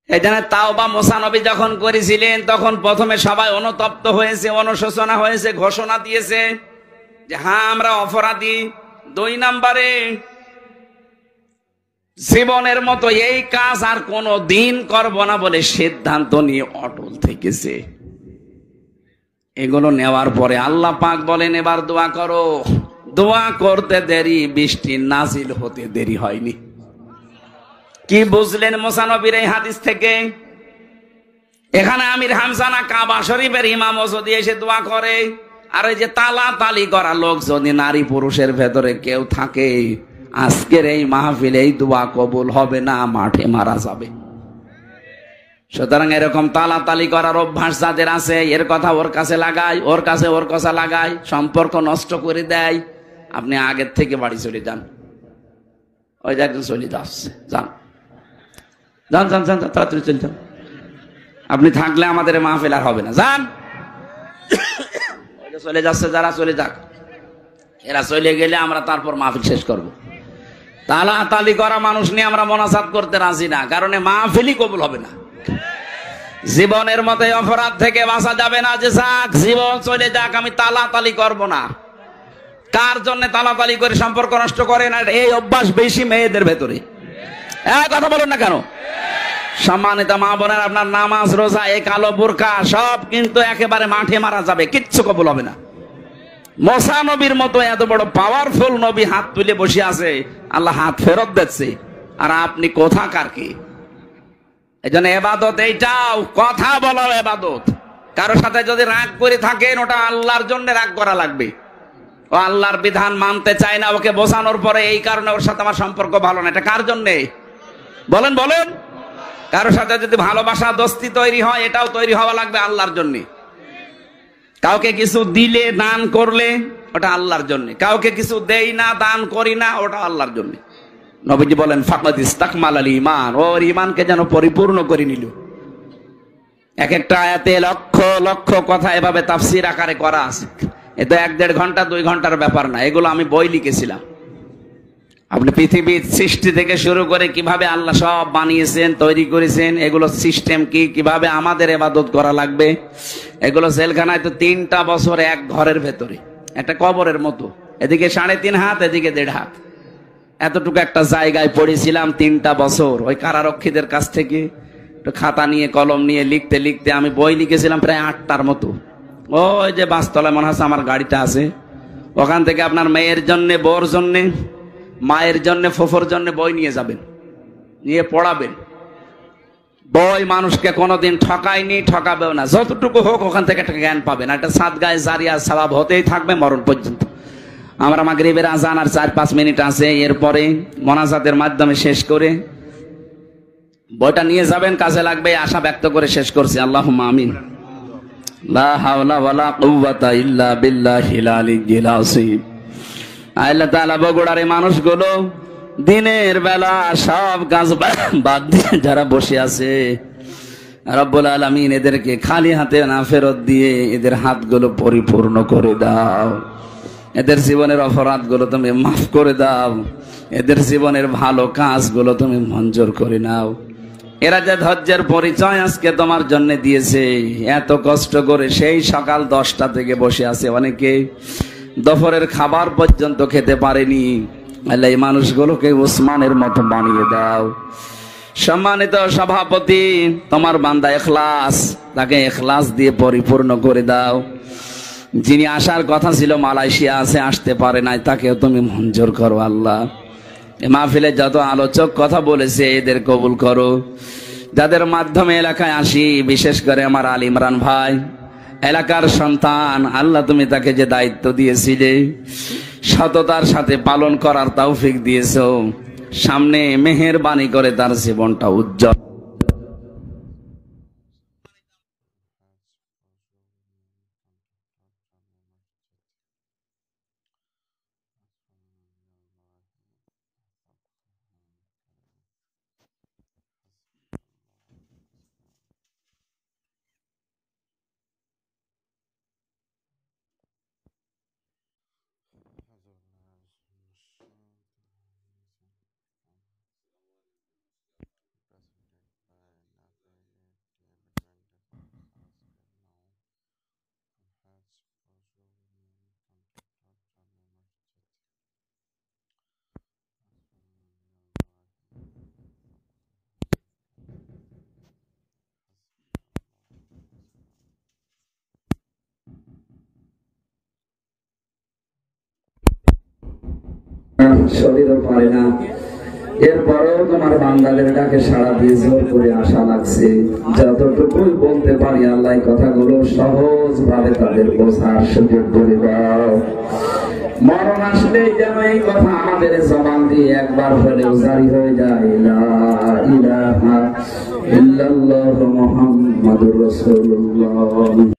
এই জন্য তাওবা মুসা নবী যখন করেছিলেন, তখন প্রথমে সবাই অনুতপ্ত হয়েছে, অনুশোচনা হয়েছে, ঘোষণা দিয়েছে যে হ্যাঁ আমরা অপরাধী। 2 নম্বরে জীবনের মতো এই কাজ আর কোনো দিন করব না বলে সিদ্ধান্ত নিয়ে অটল থেকেছে। এগুলো নেওয়ার পরে আল্লাহ পাক বলেন এবার দোয়া করো। দোয়া করতে দেরি, বৃষ্টি নাজিল হতে দেরি হয়নি। কি বুঝলেন মুসা নবীর এই হাদিস থেকে? এখানে আমির হামজা না কাবা শরীফের ইমামও যদি এসে দোয়া করে, আর ওই যে তালি করা লোক যদি নারী পুরুষের ভেতরে কেউ থাকে, আজকের এই মাহফিলে এই দোয়া কবুল হবে না, মাঠে মারা যাবে। সুতরাং এরকম তালি করার অভ্যাস যাদের আছে, এর কথা ওর কাছে লাগায়, ওর কাছে ওর কথা লাগায়, সম্পর্ক নষ্ট করে দেয়। আপনি আগের থেকে বাড়ি চলে যান। ওই যে একজন চলে যাচ্ছে, যান যান যান যান, তাড়াতাড়ি চলে যান। আপনি থাকলে আমাদের মাহফিল আর হবে না, যান। চলে যাচ্ছে যারা, চলে যাক। এরা চলে গেলে আমরা তারপর মাহফিল শেষ করব। তালি করা মানুষ নিয়ে আমরা মোনাজাত করতে রাজি না, কারণ মাহফিলই কবুল হবে না। জীবনের মতো অপরাধ থেকে বাঁচা যাবে না যে যাক জীবন চলে যাক, আমি তালি করব না। কার জন্য তালি করে সম্পর্ক নষ্ট করে না? এই অভ্যাস বেশি মেয়েদের ভেতরে। কথা বলুন না কেন? সম্মানিত মা বোনের, আপনার নামাজ, রোজা, এই কালো বোরকা সব কিন্তু একেবারে মাঠে মারা যাবে, কিচ্ছু কবুল হবে না। মুসা নবীর মতো এত বড় পাওয়ারফুল নবী হাত তুলে বসে আছে, আল্লাহ হাত ফেরত দিচ্ছে, আর আপনি কোথাকার কি? এই জন্য এবাদত এইটাও, কথা বলাও এবাদত। কারোর সাথে যদি রাগ করে থাকেন, ওটা আল্লাহর জন্য রাগ করা লাগবে। ও আল্লাহর বিধান মানতে চায় না, ওকে বোঝানোর পরে এই কারণে ওর সাথে আমার সম্পর্ক ভালো না, এটা কার জন্যে? বলেন বলেন। কারোর সাথে যদি ভালোবাসা দোস্তি তৈরি হয়, এটাও তৈরি হওয়া লাগবে আল্লাহর জন্য। কাউকে কিছু দিলে, দান করলে, ওটা আল্লাহর জন্য। কাউকে কিছু দেই না, দান করি না, ওটা আল্লাহর জন্য। নবীজি বলেন ফাকাদ ইস্তাকমালাল ঈমান, ওর ঈমানকে যেন পরিপূর্ণ করে নিল। এক একটা আয়াতে লক্ষ লক্ষ কথা এভাবে তাফসীর আকারে করা আছে। এটা 1-1.5 ঘন্টা 2 ঘন্টার ব্যাপার না, এগুলো আমি বই লিখেছিলাম। আপনি পৃথিবীর সৃষ্টি থেকে শুরু করে কিভাবে আল্লাহ সব বানিয়েছেন, তৈরি করেছেন, এগুলো সিস্টেম কি, কিভাবে আমাদের ইবাদত করা লাগবে, এগুলো জেলখানায় তো 3টা বছর এক ঘরের ভেতরে, একটা কবরের মতো, এদিকে 3.5 হাত, এদিকে 1.5 হাত, এতটুকু একটা জায়গায় পড়েছিলাম 3টা বছর। ওই কারারক্ষীদের কাছ থেকে একটু খাতা নিয়ে কলম নিয়ে লিখতে লিখতে আমি বই লিখেছিলাম প্রায় 8টার মতো। ওই যে বাসতলায় মনে হচ্ছে আমার গাড়িটা আছে, ওখান থেকে আপনার মেয়ের জন্য, বউর জন্য, মায়ের জন্য, ফুফুর জন্য বই নিয়ে যাবেন, নিয়ে পড়াবেন। বই মানুষকে কোনোদিন ঠকায়নি, ঠকাবেও না, যতটুকু হোক ওখান থেকে একটা জ্ঞান পাবেন। একটা সাদগায়ে জারিয়া সওয়াব হতেই থাকবে মরণ পর্যন্ত। আমরা মাগরিবের আজান আর 4-5 মিনিট আছে, এরপরে মোনাজাতের মাধ্যমে শেষ করে বইটা নিয়ে যাবেন, কাজে লাগবে, আশা ব্যক্ত করে শেষ করছি। আল্লাহুম্মা আমিন। লা হাওলা ওয়ালা কুওয়াতা ইল্লা বিল্লাহিল আলিয়্যিল আযীম। আল্লাহ তাআলা বগুড়ার মানুষগুলো দিনের বেলা সব কাজ বাদ দিয়ে যারা বসে আছে, রব্বুল আলামিন এদেরকে খালি হাতে না ফেরত দিয়ে এদের হাতগুলো পরিপূর্ণ করে দাও, এদের জীবনের অপরাধগুলো তুমি মাফ করে দাও, এদের জীবনের ভালো কাজগুলো তুমি মঞ্জুর করে নাও। এরা যে ধৈর্যের পরিচয় আজকে তোমার জন্য দিয়েছে, এত কষ্ট করে সেই সকাল 10টা থেকে বসে আছে, অনেকে দুপুরের খাবার পর্যন্ত খেতে পারেনি। আল্লাহ এই মানুষগুলোকে উসমানের মতো বানিয়ে দাও। সম্মানিত সভাপতি, তোমার বান্দা ইখলাস, তাকে ইখলাস দিয়ে পরিপূর্ণ করে দাও। যিনি আসার কথা ছিল মালয়েশিয়া আছে, আসতে পারে নাই, তাকেও তুমি মঞ্জুর করো আল্লাহ। এই মাহফিলে যত আলোচক কথা বলেছে এদের কবুল করো। যাদের মাধ্যমে এলাকায় আসি, বিশেষ করে আমার আলী ইমরান ভাই, এলাকার সন্তান, আল্লাহ তুমি তাকে যে দায়িত্ব দিয়েছিলে সততার সাথে পালন করার তৌফিক দিয়েছো, সামনে মেহেরবানি করে তার জীবনটা উজ্জ্বল। শরীরও পারে না, এরপরেও তোমার বান্দাদের ডাকে সাড়া দিয়ে জোর করে আশা লাগছে। যতটুকুই বলতে পারি আল্লাহ কথাগুলো সহজ ভাবে তাদের বোঝার সুযোগ করে দাও। মরণ আসলেই যেন এই কথা আমাদের জবান দিয়ে একবার হলেও জারি হয়ে যায়, লা ইলাহা ইল্লাল্লাহু মুহাম্মাদুর রাসূলুল্লাহ।